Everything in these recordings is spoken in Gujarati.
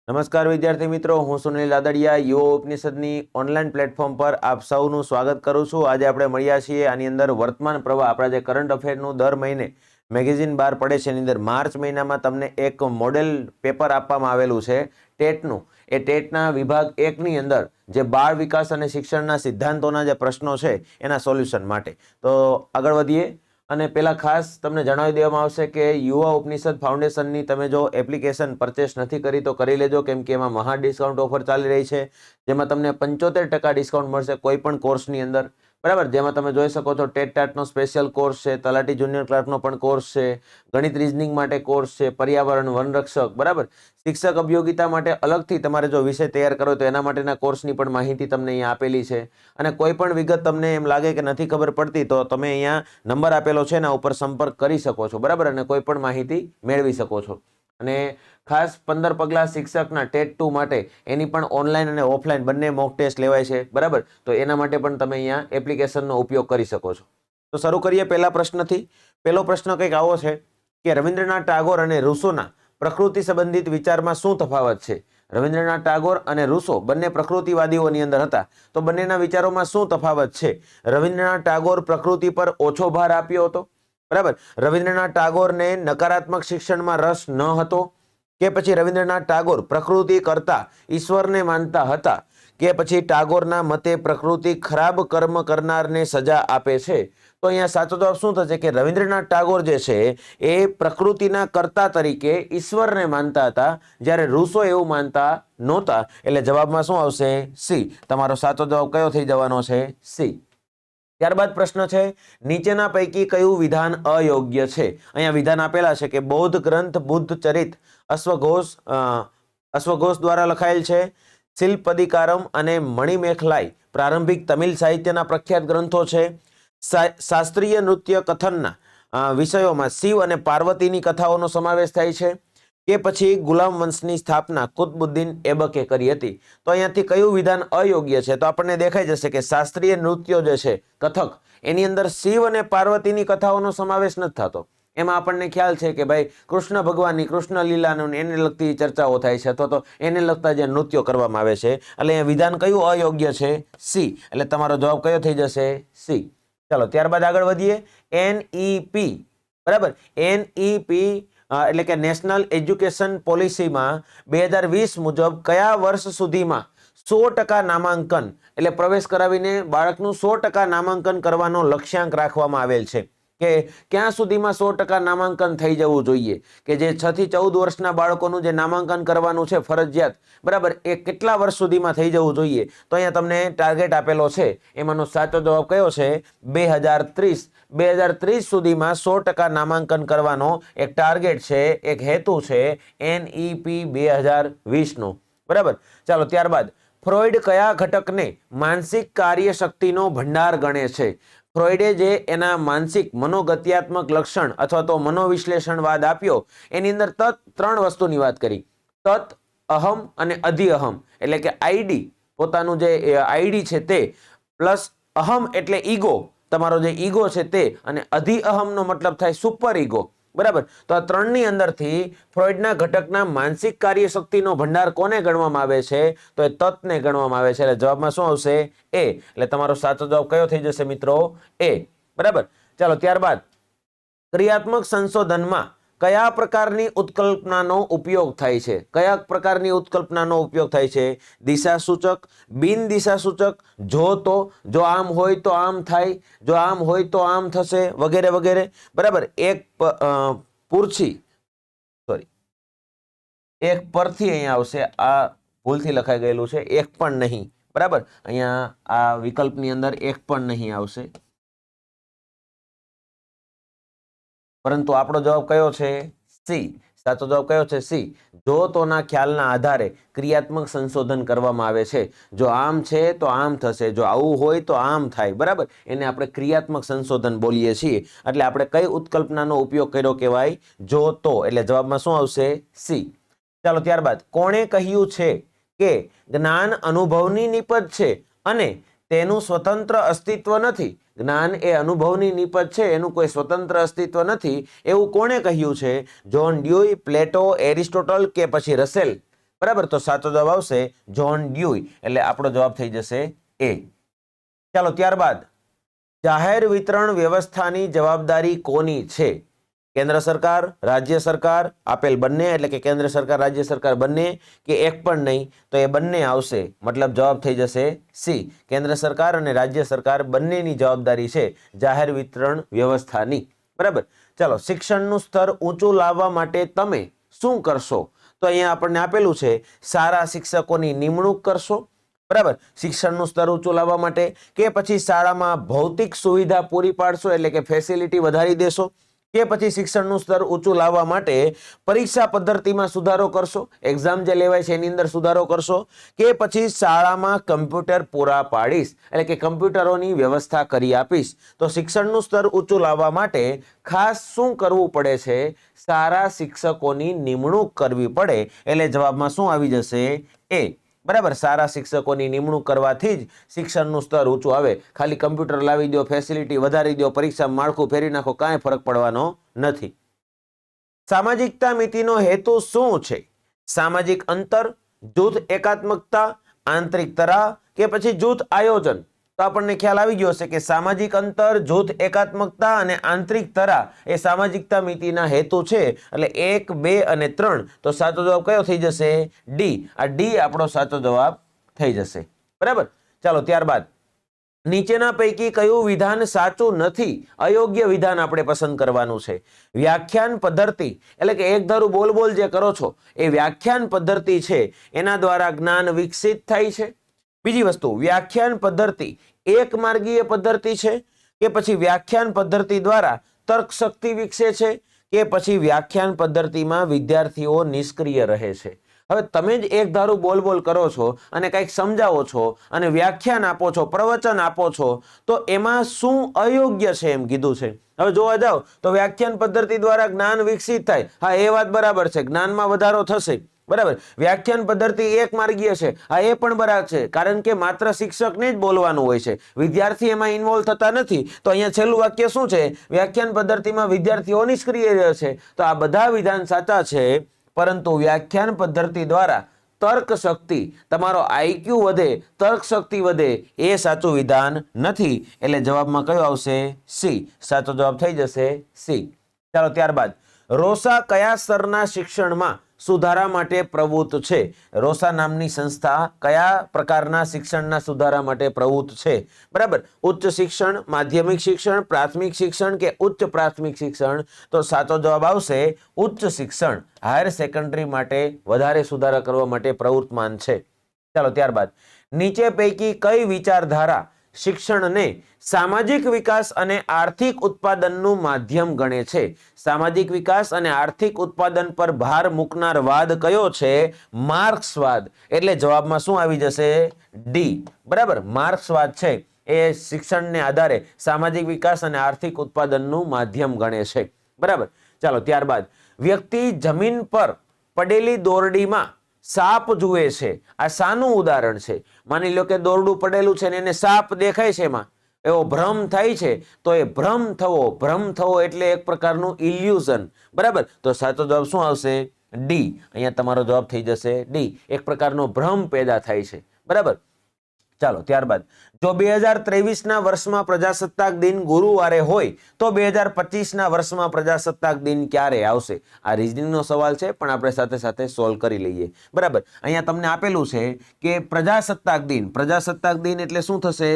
નમસ્કાર વિદ્યાર્થી મિત્રો, હું સુનિલ લાદડિયા યુવા ઉપનિષદની ઓનલાઈન પ્લેટફોર્મ પર આપ સૌનું સ્વાગત કરું છું। આજે આપણે મળ્યા છીએ આની અંદર વર્તમાન પ્રવાહ આપણા જે કરંટ અફેરનું દર મહિને મેગેઝિન બહાર પડે છે એની અંદર માર્ચ મહિનામાં તમને એક મોડેલ પેપર આપવામાં આવેલું છે ટેટનું। એ ટેટના વિભાગ 1ની અંદર જે બાળ વિકાસ અને શિક્ષણના સિદ્ધાંતોના જે પ્રશ્નો છે એના સોલ્યુશન માટે। તો આગળ વધીએ અને પહેલા ખાસ તમને જણાવી દેવામાં આવશે કે યુવા ઉપનિષદ ફાઉન્ડેશનની તમે જો એપ્લિકેશન પરચેસ નથી કરી તો કરી લેજો, કેમ કે એમાં મહા ડિસ્કાઉન્ટ ઓફર ચાલી રહી છે, જેમાં તમને 75% ડિસ્કાઉન્ટ મળશે કોઈ પણ કોર્સની અંદર, બરાબર। જેમાં તમે જોઈ શકો છો ટેટ ટાટનો સ્પેશિયલ કોર્સ છે, તલાટી જુનિયર ક્લાર્કનો પણ કોર્સ છે, ગણિત રીઝનિંગ માટે કોર્સ છે, પર્યાવરણ વનરક્ષક, બરાબર। શિક્ષક અભિયોગિતા માટે અલગથી તમારે જો વિષય તૈયાર કરો તો એના માટેના કોર્સની પણ માહિતી તમને અહીંયા આપેલી છે। અને કોઈ પણ વિગત તમને એમ લાગે કે નથી ખબર પડતી તો તમે અહીંયા નંબર આપેલો છે એના ઉપર સંપર્ક કરી શકો છો, બરાબર, અને કોઈ પણ માહિતી મેળવી શકો છો। અને ખાસ 15 પગલા શિક્ષકના ટેટ 2 માટે એની પણ ઓનલાઈન અને ઓફલાઈન બંને મોક ટેસ્ટ લેવાય છે, બરાબર। તો એના માટે પણ તમે અહીંયા એપ્લિકેશનનો ઉપયોગ કરી શકો છો। તો શરૂ કરીએ પહેલા પ્રશ્નથી। પહેલો પ્રશ્ન કંઈક આવો છે કે રવિન્દ્રનાથ ટાગોર અને રૂસોના પ્રકૃતિ સંબંધિત વિચારમાં શું તફાવત છે? રવિન્દ્રનાથ ટાગોર અને રૂસો બંને પ્રકૃતિવાદીઓની અંદર હતા, તો બંનેના વિચારોમાં શું તફાવત છે? રવિન્દ્રનાથ ટાગોર પ્રકૃતિ પર ઓછો ભાર આપ્યો હતો, બરાબર। રવિન્દ્રનાથ ટાગોરને નકારાત્મક શિક્ષણમાં રસ ન હતો, કે પછી રવિન્દ્રનાથ ટાગોર પ્રકૃતિ કરતા ઈશ્વરને માનતા હતા, કે પછી ટાગોરના મતે પ્રકૃતિ ખરાબ કર્મ કરનારને સજા આપે છે? તો અહીંયા સાચો જવાબ શું થશે કે રવિન્દ્રનાથ ટાગોર જે છે એ પ્રકૃતિના કર્તા તરીકે ઈશ્વરને માનતા હતા, જ્યારે રૂસો એવું માનતા નહોતા। એટલે જવાબમાં શું આવશે? સી। તમારો સાચો જવાબ કયો થઈ જવાનો છે? સી। ત્યારબાદ પ્રશ્ન છે નીચેના પૈકી કયું વિધાન અયોગ્ય છે? અહીંયા વિધાન આપેલા છે કે બૌદ્ધ ગ્રંથ બુદ્ધ ચરિત અશ્વઘોષ દ્વારા લખાયેલ છે, શિલ્પદિકારમ અને મણિમેખલાઈ પ્રારંભિક તમિલ સાહિત્યના પ્રખ્યાત ગ્રંથો છે, શાસ્ત્રીય નૃત્ય કથનના વિષયોમાં શિવ અને પાર્વતીની કથાઓનો સમાવેશ થાય છે, કે પછી ગુલામ વંશની સ્થાપના કુતબુદ્દીન એબકે કરી હતી? તો અહીંયાથી કયું વિધાન અયોગ્ય છે? તો આપણને દેખાઈ જશે કે શાસ્ત્રીય નૃત્યો જે છે કથક એની અંદર શિવ અને પાર્વતીની કથાઓનો સમાવેશ નથી થતો। એમાં આપણને ખ્યાલ છે કે ભાઈ કૃષ્ણ ભગવાનની કૃષ્ણ લીલાનું એને લગતી ચર્ચાઓ થાય છે, અથવા તો એને લગતા જે નૃત્યો કરવામાં આવે છે, એટલે અહીંયા વિધાન કયું અયોગ્ય છે? સી। એટલે તમારો જવાબ કયો થઈ જશે? સી। ચાલો ત્યારબાદ આગળ વધીએ। NEP, બરાબર, NEP એટલે કે નેશનલ એજ્યુકેશન પોલિસીમાં 2020 મુજબ કયા વર્ષ સુધીમાં 100% નામાંકન એટલે પ્રવેશ કરાવીને બાળકનું 100% નામાંકન કરવાનો લક્ષ્યાંક રાખવામાં આવેલ છે? કે ક્યાં સુધીમાં 100% નામાંકન થઈ જવું જોઈએ? કે જે 6 થી 14 વર્ષના બાળકોનું જે નામાંકન કરવાનું છે ફરજિયાત, બરાબર, એ કેટલા વર્ષ સુધીમાં થઈ જવું જોઈએ? તો અહીંયા તમને ટાર્ગેટ આપેલો છે, એમાંનો સાચો જવાબ કયો છે? 2030। 2030 સુધીમાં 100% નામાંકન કરવાનો એક ટાર્ગેટ છે, એક હેતુ છે NEP 2020નો, બરાબર। ચાલો ત્યારબાદ ફ્રોઇડ કયા ઘટકને માનસિક કાર્યશક્તિનો ભંડાર ગણે છે? ફ્રોઇડે જે એના માનસિક મનોગત્યાત્મક લક્ષણ અથવા તો મનોવિશ્લેષણવાદ આપ્યો એની અંદર ત્રણ વસ્તુની વાત કરી, તત, અહમ અને અધિઅહમ, એટલે કે આઈડી, પોતાનું જે આઈડી છે તે, પ્લસ અહમ એટલે ઈગો, તમારો જે ઈગો છે તે, અને અધિઅહમનો મતલબ થાય સુપર ઈગો, બરાબર। તો આ ત્રણની અંદરથી ફ્રોઇડના ઘટકના માનસિક કાર્યશક્તિનો ભંડાર કોને ગણવામાં આવે છે? તો એ તત્ને ગણવામાં આવે છે। એટલે જવાબમાં શું આવશે? એ। એટલે તમારો સાચો જવાબ કયો થઈ જશે મિત્રો? એ, બરાબર। ચાલો ત્યારબાદ ક્રિયાત્મક સંશોધનમાં કયા પ્રકારની ઉત્કલ્પનાનો ઉપયોગ થાય છે? કયા પ્રકારની ઉત્કલ્પનાનો ઉપયોગ થાય છે? દિશાસૂચક, બિન દિશાસૂચક, જો આમ હોય તો આમ થાય, જો આમ હોય તો આમ થશે, વગેરે વગેરે, બરાબર। એક પરથી અહીંયા આવશે, આ ભૂલથી લખાઈ ગયેલું છે, એક પણ નહીં, બરાબર। અહીંયા આ વિકલ્પની અંદર એક પણ નહીં આવશે, પરંતુ આપણો જવાબ કયો છે? સી। સાચો જવાબ કયો છે? સી। જો તોના ખ્યાલના આધારે ક્રિયાત્મક સંશોધન કરવામાં આવે છે। જો આમ છે તો આમ થશે, જો આવું હોય તો આમ થાય, બરાબર, એને આપણે ક્રિયાત્મક સંશોધન બોલીએ છીએ। એટલે આપણે કઈ ઉત્કલ્પનાનો ઉપયોગ કર્યો કહેવાય? જો તો। એટલે જવાબમાં શું આવશે? સી। ચાલો ત્યારબાદ કોણે કહ્યું છે કે જ્ઞાન અનુભવની નિપજ છે અને તેનું સ્વતંત્ર અસ્તિત્વ નથી? જ્ઞાન એ અનુભવની નિપજ છે, એનું કોઈ સ્વતંત્ર અસ્તિત્વ નથી, એવું કોણે કહ્યું છે? જ્હોન ડ્યુઈ, પ્લેટો, એરિસ્ટોટલ કે પછી રસેલ? બરાબર, તો સાચો જવાબ આવશે જ્હોન ડ્યુઈ, એટલે આપણો જવાબ થઈ જશે એ. ચાલો ત્યારબાદ જાહેર વિતરણ વ્યવસ્થાની જવાબદારી કોની છે? કેન્દ્ર સરકાર, રાજ્ય સરકાર, આપેલ બંને, એટલે કે કેન્દ્ર સરકાર રાજ્ય સરકાર બંને, કે એક પણ નહીં, તો એ બંને આવશે. મતલબ જવાબ થઈ જશે સી, કેન્દ્ર સરકાર અને રાજ્ય સરકાર બંનેની જવાબદારી છે જાહેર વિતરણ વ્યવસ્થાની. બરાબર. ચાલો, શિક્ષણનું સ્તર ઊંચું લાવવા માટે તમે શું કરશો? તો અહીંયા આપણને આપેલું છે સારા શિક્ષકોની નિમણૂક કરશો. બરાબર, શિક્ષણનું સ્તર ઊંચું લાવવા માટે, કે પછી શાળામાં ભૌતિક સુવિધા પૂરી પાડશો, એટલે કે ફેસિલિટી વધારી દેશો, કે પછી શિક્ષણનું સ્તર ઊંચું લાવવા માટે પરીક્ષા પદ્ધતિમાં સુધારો કરશો, એક્ઝામ જે લેવાય છે એની અંદર સુધારો કરશો, કે પછી શાળામાં કમ્પ્યુટર પૂરા પાડીશ, એટલે કે કમ્પ્યુટરોની વ્યવસ્થા કરી આપીશ. તો શિક્ષણનું સ્તર ઊંચું લાવવા માટે ખાસ શું કરવું પડે છે? સારા શિક્ષકોની નિમણૂક કરવી પડે, એટલે જવાબમાં શું આવી જશે? એ. બરાબર, સારા શિક્ષકોની નિમણૂક કરવાથી જ શિક્ષણનું સ્તર ઊંચું આવે. ખાલી કમ્પ્યુટર લાવી દો, ફેસિલિટી વધારી દો, પરીક્ષામાં માળખું ફેરવી નાખો, કાંઈ ફરક પડવાનો નથી. સામાજિકતા મિતિનો હેતુ શું છે? સામાજિક અંતર, જૂથ એકાત્મકતા, આંતરિક તરાહ, કે પછી જૂથ આયોજન? તો આપણને ખ્યાલ આવી ગયો હશે કે સામાજિક અંતર, જૂથ એકાત્મકતા અને આંતરિક તરાહ એ સામાજિકતા મિતિના હેતુ છે. એટલે 1, 2 અને 3, તો સાચો જવાબ કયો થઈ જશે? ડી. આ ડી આપણો સાચો જવાબ થઈ જશે. બરાબર. ચાલો ત્યારબાદ નીચેના પૈકી કયું વિધાન સાચું નથી? અયોગ્ય વિધાન આપણે પસંદ કરવાનું છે. વ્યાખ્યાન પદ્ધતિ, એટલે કે એક ધારું બોલ બોલ જે કરો છો એ વ્યાખ્યાન પદ્ધતિ છે, એના દ્વારા જ્ઞાન વિકસિત થાય છે. બીજી વસ્તુ, વ્યાખ્યાન પદ્ધતિ એક માર્ગીય પદ્ધતિ છે, કે પછી વ્યાખ્યાન પદ્ધતિ દ્વારા તર્ક શક્તિ વિકસે છે, કે પછી વ્યાખ્યાન પદ્ધતિમાં વિદ્યાર્થીઓ નિષ્ક્રિય રહે છે? હવે તમે જ એક ધારું બોલ બોલ કરો છો અને કંઈક સમજાવો છો અને વ્યાખ્યાન આપો છો, પ્રવચન આપો છો, તો એમાં શું અયોગ્ય છે એમ કીધું છે. હવે જોવા જાવ તો વ્યાખ્યાન પદ્ધતિ દ્વારા જ્ઞાન વિકસિત થાય, હા એ વાત બરાબર છે, જ્ઞાનમાં વધારો થશે. બરાબર, વ્યાખ્યાન પદ્ધતિ એક માર્ગીય છે, હા એ પણ બરાબર છે, કારણ કે માત્ર શિક્ષકને જ બોલવાનું હોય છે, વિદ્યાર્થી એમાં ઇન્વોલ્વ થતા નથી. તો અહીંયા છેલ્લું વાક્ય શું છે? વ્યાખ્યાન પદ્ધતિમાં વિદ્યાર્થીઓ નિષ્ક્રિય રહે છે. તો આ બધા વિધાન સાચા છે, પરંતુ વ્યાખ્યાન પદ્ધતિ દ્વારા તર્ક શક્તિ, તમારો આઈક્યુ વધે, તર્ક શક્તિ વધે, એ સાચું વિધાન નથી. એટલે જવાબમાં કયો આવશે? સી. સાચો જવાબ થઈ જશે સી. ચાલો ત્યારબાદ રોસા કયા સ્તરના શિક્ષણમાં સુધારા માટે પ્રવૃત્ત છે? રોસા નામની સંસ્થા કયા પ્રકારના શિક્ષણના સુધારા માટે પ્રવૃત્ત છે? બરાબર, ઉચ્ચ શિક્ષણ, માધ્યમિક શિક્ષણ, પ્રાથમિક શિક્ષણ, કે ઉચ્ચ પ્રાથમિક શિક્ષણ? તો સાચો જવાબ આવશે ઉચ્ચ શિક્ષણ, હાયર સેકન્ડરી માટે વધારે સુધારા કરવા માટે પ્રવૃત્તમાન છે. ચાલો ત્યારબાદ નીચે પૈકી કઈ વિચારધારા શિક્ષણને સામાજિક વિકાસ અને આર્થિક ઉત્પાદનનું માધ્યમ ગણે છે? સામાજિક વિકાસ અને આર્થિક ઉત્પાદન પર ભાર મૂકનાર વાદ કયો છે? માર્ક્સવાદ. એટલે જવાબમાં શું આવી જશે? ડી. બરાબર, માર્ક્સવાદ છે એ શિક્ષણને આધારે સામાજિક વિકાસ અને આર્થિક ઉત્પાદનનું માધ્યમ ગણે છે. બરાબર. ચાલો ત્યારબાદ વ્યક્તિ જમીન પર પડેલી દોરડીમાં સાપ જુએ છે, આ શાનું ઉદાહરણ છે? માની લો કે દોરડું પડેલું છે ને એને સાપ દેખાય છે, એમાં એવો ભ્રમ થાય છે, તો એ ભ્રમ થવો એટલે એક પ્રકારનું ઇલ્યુઝન. બરાબર, તો સાચો જવાબ શું આવશે? ડી. અહીંયા તમારો જવાબ થઈ જશે ડી, એક પ્રકારનો ભ્રમ પેદા થાય છે. બરાબર. ચાલો ત્યારબાદ જો 2023ના વર્ષમાં પ્રજાસત્તાક દિન ગુરુવારે હોય તો 2025ના વર્ષમાં પ્રજાસત્તાક દિન ક્યારે આવશે? આ રીઝનિંગનો સવાલ છે, પણ આપણે સાથે સાથે સોલ્વ કરી લઈએ. બરાબર, અહીંયા તમને આપેલું છે કે પ્રજાસત્તાક દિન એટલે શું થશે?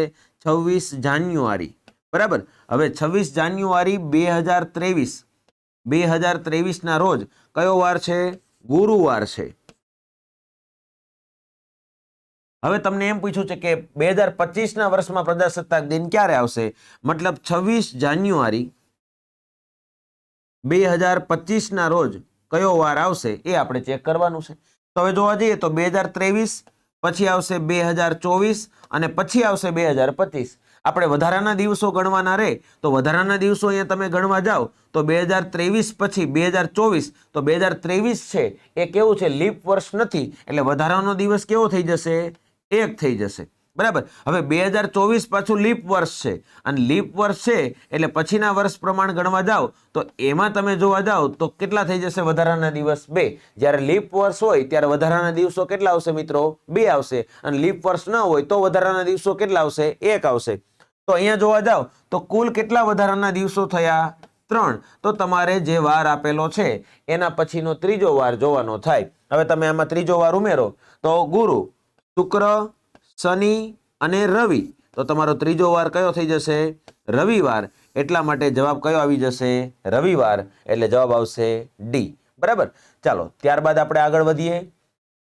26 જાન્યુઆરી. બરાબર, હવે 26 જાન્યુઆરી 2023ના રોજ કયો વાર છે? ગુરુવાર છે. હવે તમને એમ પૂછ્યું છે કે 2025ના વર્ષમાં પ્રજાસત્તાક દિન ક્યારે આવશે? મતલબ 26 જાન્યુઆરી 2025ના રોજ કયો વાર આવશે એ આપણે ચેક કરવાનું છે. તો હવે જોવા જઈએ તો 2023, પછી આવશે 2024 અને પછી આવશે 2025. આપણે વધારાના દિવસો ગણવાના રહે તો વધારાના દિવસો અહીંયા તમે ગણવા જાઓ તો 2023 પછી 2024, તો 2023 છે એ કેવું છે? લીપ વર્ષ નથી, એટલે વધારાનો દિવસ કેવો થઈ જશે? 1 થઈ જશે. બરાબર. હવે 2024 પાછું લીપ વર્ષ છે અને લીપ વર્ષ છે એટલે પછીના વર્ષ પ્રમાણ ગણવા જાઓ તો એમાં તમે જોવા જાઓ તો કેટલા થઈ જશે વધારાના દિવસ? 2. જ્યારે લીપ વર્ષ હોય ત્યારે વધારાના દિવસો કેટલા આવશે મિત્રો? 2 આવશે અને લીપ વર્ષ ન હોય તો વધારાના દિવસો કેટલા આવશે? 1 આવશે. તો અહીંયા જોવા જાઓ તો કુલ કેટલા વધારાના દિવસો થયા? 3. તો તમારે જે વાર આપેલો છે એના પછીનો ત્રીજો વાર જોવાનો થાય. હવે તમે આમાં ત્રીજો વાર ઉમેરો તો ગુરુ, શુક્ર, શનિ અને રવિ. તો તમારો ત્રીજો વાર કયો થઈ જશે? રવિવાર. એટલા માટે જવાબ કયો આવી જશે? રવિવાર. એટલે જવાબ આવશે ડી. બરાબર. ચાલો ત્યારબાદ આપણે આગળ વધીએ.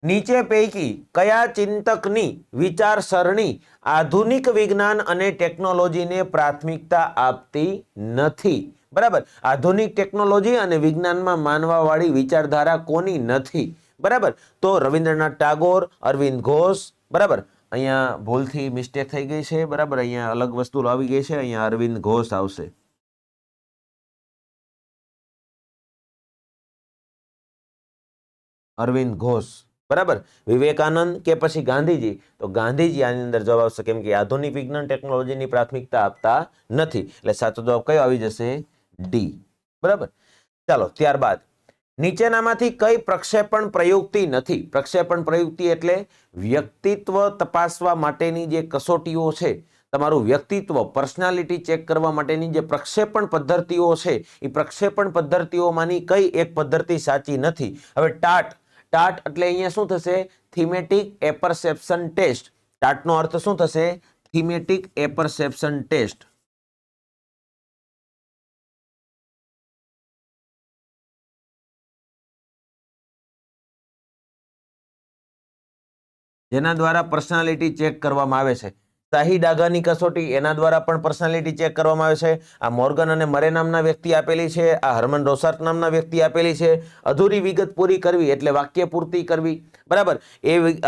નીચે પૈકી કયા ચિંતકની વિચારસરણી આધુનિક વિજ્ઞાન અને ટેકનોલોજીને પ્રાથમિકતા આપતી નથી? બરાબર. આધુનિક ટેકનોલોજી અને વિજ્ઞાનમાં માનવાવાળી વિચારધારા કોની નથી? બરાબર. તો રવિન્દ્રનાથ ટાગોર, અરવિંદ ઘોષ. બરાબર. અહીંયા ભૂલથી મિસ્ટેક થઈ ગઈ છે. બરાબર. અહીંયા અલગ વસ્તુ આવી ગઈ છે. અહીંયા અરવિંદ ઘોષ આવશે. અરવિંદ ઘોષ. બરાબર. વિવેકાનંદ કે પછી ગાંધીજી? તો ગાંધીજી આની અંદર જવાબ આવશે, કેમ કે આધુનિક વિજ્ઞાન ટેકનોલોજીની પ્રાથમિકતા આપતા નથી. એટલે સાચો જવાબ કયો આવી જશે? ડી. બરાબર. ચાલો ત્યારબાદ નીચેનામાંથી કઈ પ્રક્ષેપણ પ્રયુક્તિ નથી? પ્રક્ષેપણ પ્રયુક્તિ એટલે વ્યક્તિત્વ તપાસવા માટેની જે કસોટીઓ છે, તમારું વ્યક્તિત્વ પર્સનાલિટી ચેક કરવા માટેની જે પ્રક્ષેપણ પદ્ધતિઓ છે એ પ્રક્ષેપણ પદ્ધતિઓમાંની કઈ એક પદ્ધતિ સાચી નથી? હવે ટાટ એટલે અહીંયા શું થશે? Thematic apperception test. ટાટનો અર્થ શું થશે? Thematic apperception test. જેના દ્વારા પર્સનાલિટી ચેક કરવામાં આવે છે. શાહી ડાઘાની કસોટી, એના દ્વારા પણ પર્સનાલિટી ચેક કરવામાં આવે છે. આ મોર્ગન અને મરે નામના વ્યક્તિ આપેલી છે. આ હર્મન રોસાર્ટ નામના વ્યક્તિ આપેલી છે. અધૂરી વિગત પૂરી કરવી એટલે વાક્ય પૂર્તિ કરવી. બરાબર.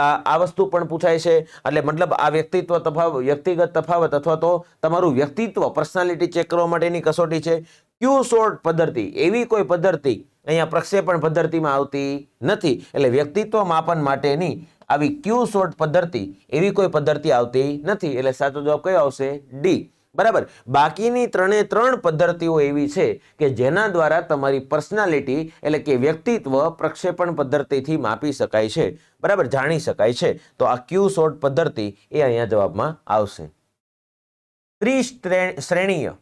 આ વસ્તુ પણ પૂછાય છે. એટલે મતલબ આ વ્યક્તિગત તફાવત અથવા તો તમારું વ્યક્તિત્વ પર્સનાલિટી ચેક કરવા માટેની કસોટી છે. ક્યુ શોર્ટ પદ્ધતિ એવી કોઈ પદ્ધતિ અહીંયા પ્રક્ષેપણ પદ્ધતિમાં આવતી નથી. એટલે વ્યક્તિત્વ માપન માટેની આવી ક્યુ શોર્ટ પદ્ધતિ એવી કોઈ પદ્ધતિ આવતી નથી. એટલે સાચો જવાબ કયો આવશે? ડી. બરાબર. બાકીની 3 પદ્ધતિઓ એવી છે કે જેના દ્વારા તમારી પર્સનાલિટી એટલે કે વ્યક્તિત્વ પ્રક્ષેપણ પદ્ધતિથી માપી શકાય છે. બરાબર, જાણી શકાય છે. તો આ ક્યુ શોર્ટ પદ્ધતિ એ અહીંયા જવાબમાં આવશે. ત્રિશ્રેણીય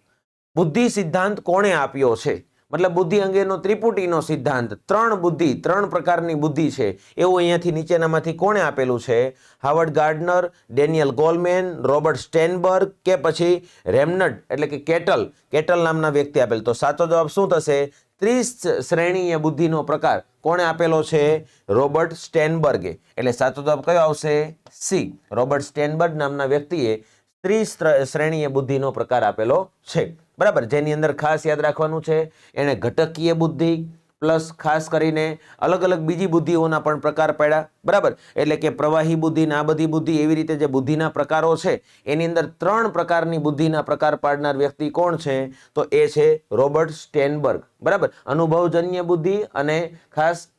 બુદ્ધિ સિદ્ધાંત કોણે આપ્યો છે? મતલબ બુદ્ધિ અંગેનો ત્રિપુટીનો સિદ્ધાંત. 3 પ્રકારની બુદ્ધિ છે એવું અહીંયાથી નીચેનામાંથી કોણે આપેલું છે? Howard Gardner, Daniel Goleman, Robert Sternberg કે પછી રેમન્ડ એટલે કે કેટલ નામના વ્યક્તિ આપેલ. તો સાચો જવાબ શું થશે? ત્રિશ્રેણીય બુદ્ધિનો પ્રકાર કોણે આપેલો છે? રોબર્ટ સ્ટેનબર્ગે. એટલે સાચો જવાબ કયો આવશે? સી. રોબર્ટ સ્ટેનબર્ગ નામના વ્યક્તિએ ત્રિશ્રેણીય બુદ્ધિનો પ્રકાર આપેલો છે. બરાબર. જેની અંદર ખાસ યાદ રાખવાનું છે એને ઘટકીય બુદ્ધિ પ્લસ ખાસ કરીને અલગ અલગ બીજી બુદ્ધિઓના પણ પ્રકાર પાડ્યા. બરાબર. એટલે કે પ્રવાહી બુદ્ધિ ને આ બધી બુદ્ધિ એવી રીતે જે બુદ્ધિના પ્રકારો છે એની અંદર 3 પ્રકારની બુદ્ધિના પ્રકાર પાડનાર વ્યક્તિ કોણ છે? તો એ છે રોબર્ટ સ્ટેનબર્ગ. બરાબર. અનુભવજન્ય બુદ્ધિ અને ખાસ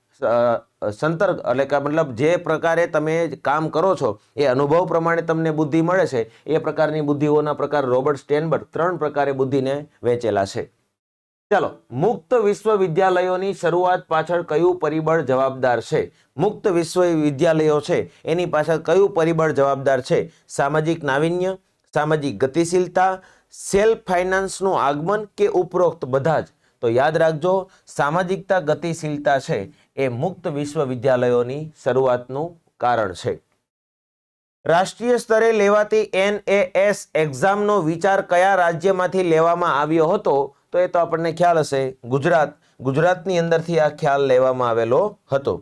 સંતર્ક એટલે કે મતલબ જે પ્રકારે તમે કામ કરો છો એ અનુભવ પ્રમાણે તમને બુદ્ધિ મળે છે એ પ્રકારની બુદ્ધિઓના પ્રકાર રોબર્ટ સ્ટેનબર્ગ 3 પ્રકારે બુદ્ધિને વહેંચેલા છે. ચાલો, મુક્ત વિશ્વવિદ્યાલયોની શરૂઆત પાછળ કયું પરિબળ જવાબદાર છે? મુક્ત વિશ્વવિદ્યાલયો છે એની પાછળ કયું પરિબળ જવાબદાર છે? સામાજિક નાવીન્ય, સામાજિક ગતિશીલતા, સેલ્ફ ફાઇનાન્સનું આગમન કે ઉપરોક્ત બધા જ? તો યાદ રાખજો, સામાજિકતા ગતિશીલતા છે એ મુક્ત વિશ્વવિદ્યાલયોની શરૂઆતનું કારણ છે. રાષ્ટ્રીય સ્તરે લેવાતી NAS એક્ઝામનો વિચાર કયા રાજ્યમાંથી લેવામાં આવ્યો હતો? તો એ તો આપણને ખ્યાલ હશે, ગુજરાતની અંદરથી આ ખ્યાલ લેવામાં આવેલો હતો.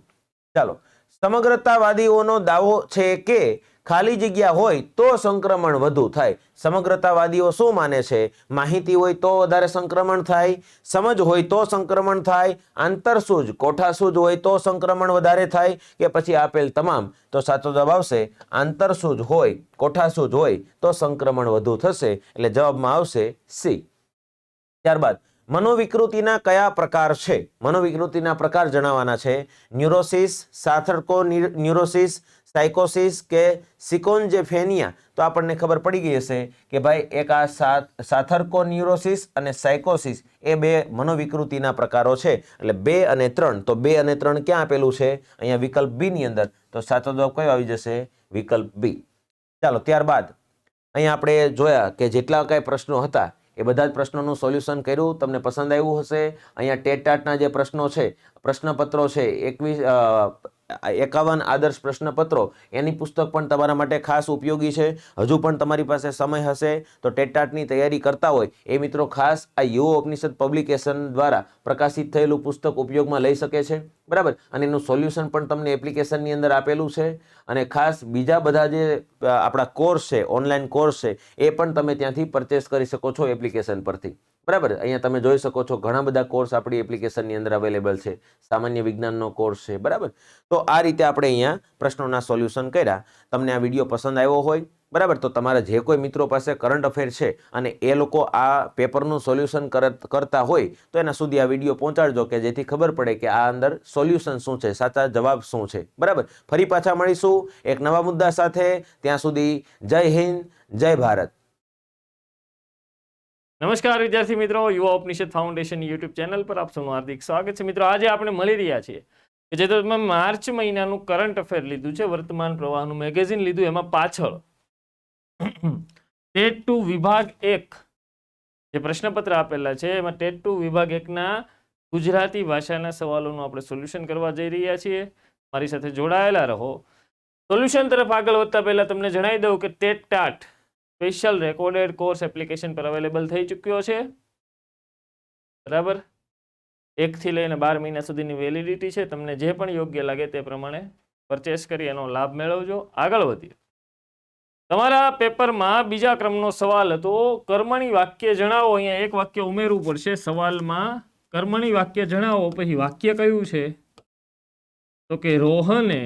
ચાલો, સમગ્રતાવાદીઓનો દાવો છે કે ખાલી જગ્યા હોય તો સંક્રમણ વધુ થાય. સમગ્રતાવાદીઓ શું માને છે? માહિતી હોય તો વધારે સંક્રમણ થાય, સમજ હોય તો સંક્રમણ થાય, આંતરસૂઝ કોઠાસૂઝ હોય તો સંક્રમણ વધારે થાય કે પછી આપેલ તમામ? તો સાચો જવાબ આવશે આંતરસૂઝ હોય, કોઠાસૂઝ હોય તો સંક્રમણ વધુ થશે. એટલે જવાબમાં આવશે સી. ત્યારબાદ મનોવિકૃતિના કયા પ્રકાર છે? મનોવિકૃતિના પ્રકાર જણાવવાના છે. ન્યુરોસિસ, સાર્કો ન્યુરોસિસ, સાયકોસિસ કે સિકોન્જેફેનિયા, તો આપણને ખબર પડી ગઈ હશે કે ભાઈ એક આ સાથર્કોન્યુરોસિસ અને સાયકોસિસ એ બે મનોવિકૃતિના પ્રકારો છે. એટલે 2 અને 3, તો 2 અને 3 ક્યાં આપેલું છે? અહીંયા વિકલ્પ બી ની અંદર. તો સાચો જવાબ કયો આવી જશે? વિકલ્પ બી. ચાલો ત્યારબાદ અહીંયા આપણે જોયા કે જેટલા કાંઈ પ્રશ્નો હતા એ બધા જ પ્રશ્નોનું સોલ્યુશન કર્યું. તમને પસંદ આવ્યું હશે. અહીંયા ટેટ ટાટના જે પ્રશ્નો છે, પ્રશ્નપત્રો છે, 51 આદર્શ પ્રશ્નપત્રો, એની પુસ્તક પણ તમારા માટે ખાસ ઉપયોગી છે. હજુ પણ તમારી પાસે સમય હશે તો ટેટ ટાટની તૈયારી કરતા હોય એ મિત્રો ખાસ આ યુવા ઉપનિષદ પબ્લિકેશન દ્વારા પ્રકાશિત થયેલું પુસ્તક ઉપયોગમાં લઈ શકે છે. બરાબર. અને એનું સોલ્યુશન પણ તમને એપ્લિકેશનની અંદર આપેલું છે. અને ખાસ બીજા બધા જે આપણા કોર્સ છે, ઓનલાઈન કોર્સ છે, એ પણ તમે ત્યાંથી પરચેસ કરી શકો છો એપ્લિકેશન પરથી. બરાબર. અહીંયા તમે જોઈ શકો છો ઘણા બધા કોર્સ આપણી એપ્લિકેશનની અંદર અવેલેબલ છે. સામાન્ય વિજ્ઞાનનો કોર્સ છે. બરાબર. તો આ રીતે આપણે અહીંયા પ્રશ્નોના સોલ્યુશન કર્યા. તમને આ વિડીયો પસંદ આવ્યો હોય, બરાબર, તો તમારા જે કોઈ મિત્રો પાસે કરંટ અફેર છે અને એ લોકો આ પેપરનું સોલ્યુશન કરતા હોય તો એના સુધી આ વિડીયો પહોંચાડજો કે જેથી ખબર પડે કે આ અંદર સોલ્યુશન શું છે, સાચા જવાબ શું છે. બરાબર. ફરી પાછા મળીશું એક નવા મુદ્દા સાથે. ત્યાં સુધી જય હિન્દ, જય ભારત. નમસ્કાર વિદ્યાર્થી મિત્રો, યુવા ઉપનિષદ ફાઉન્ડેશન યુટ્યુબ ચેનલ પર આપ સૌનું હાર્દિક સ્વાગત છે. મિત્રો, આજે આપણે મળી રહ્યા છીએ કે જે તમે માર્ચ મહિનાનું કરંટ અફેર લીધું છે, વર્તમાન પ્રવાહનું મેગેઝિન લીધું, એમાં પાછળ ટેટ 2 વિભાગ 1 જે પ્રશ્નપત્ર આપેલા છે એમાં ટેટ 2 વિભાગ 1 ના ગુજરાતી ભાષાના સવાલોનું આપણે સોલ્યુશન કરવા જઈ રહ્યા છીએ. મારી સાથે જોડાયેલા રહો. સોલ્યુશન તરફ આગળ વધતા પહેલા તમને જણાવી દઉં કે TET TAT special recorded course application પર અવેલેબલ થઈ ચૂક્યો છે. બરાબર. 1 થી લઈને 12 મહિના સુધીની વેલિડિટી છે. તમને જે પણ યોગ્ય લાગે તે પ્રમાણે પરચેસ કરી એનો લાભ મેળવજો. આગળ વધીએ. તમારા પેપરમાં બીજા ક્રમનો સવાલ હતો, કર્મણી વાક્ય જણાવો. અહીંયા એક વાક્ય ઉમેરવું પડશે સવાલમાં. કર્મણી વાક્ય જણાવો, પછી વાક્ય કયું છે? તો કે રોહને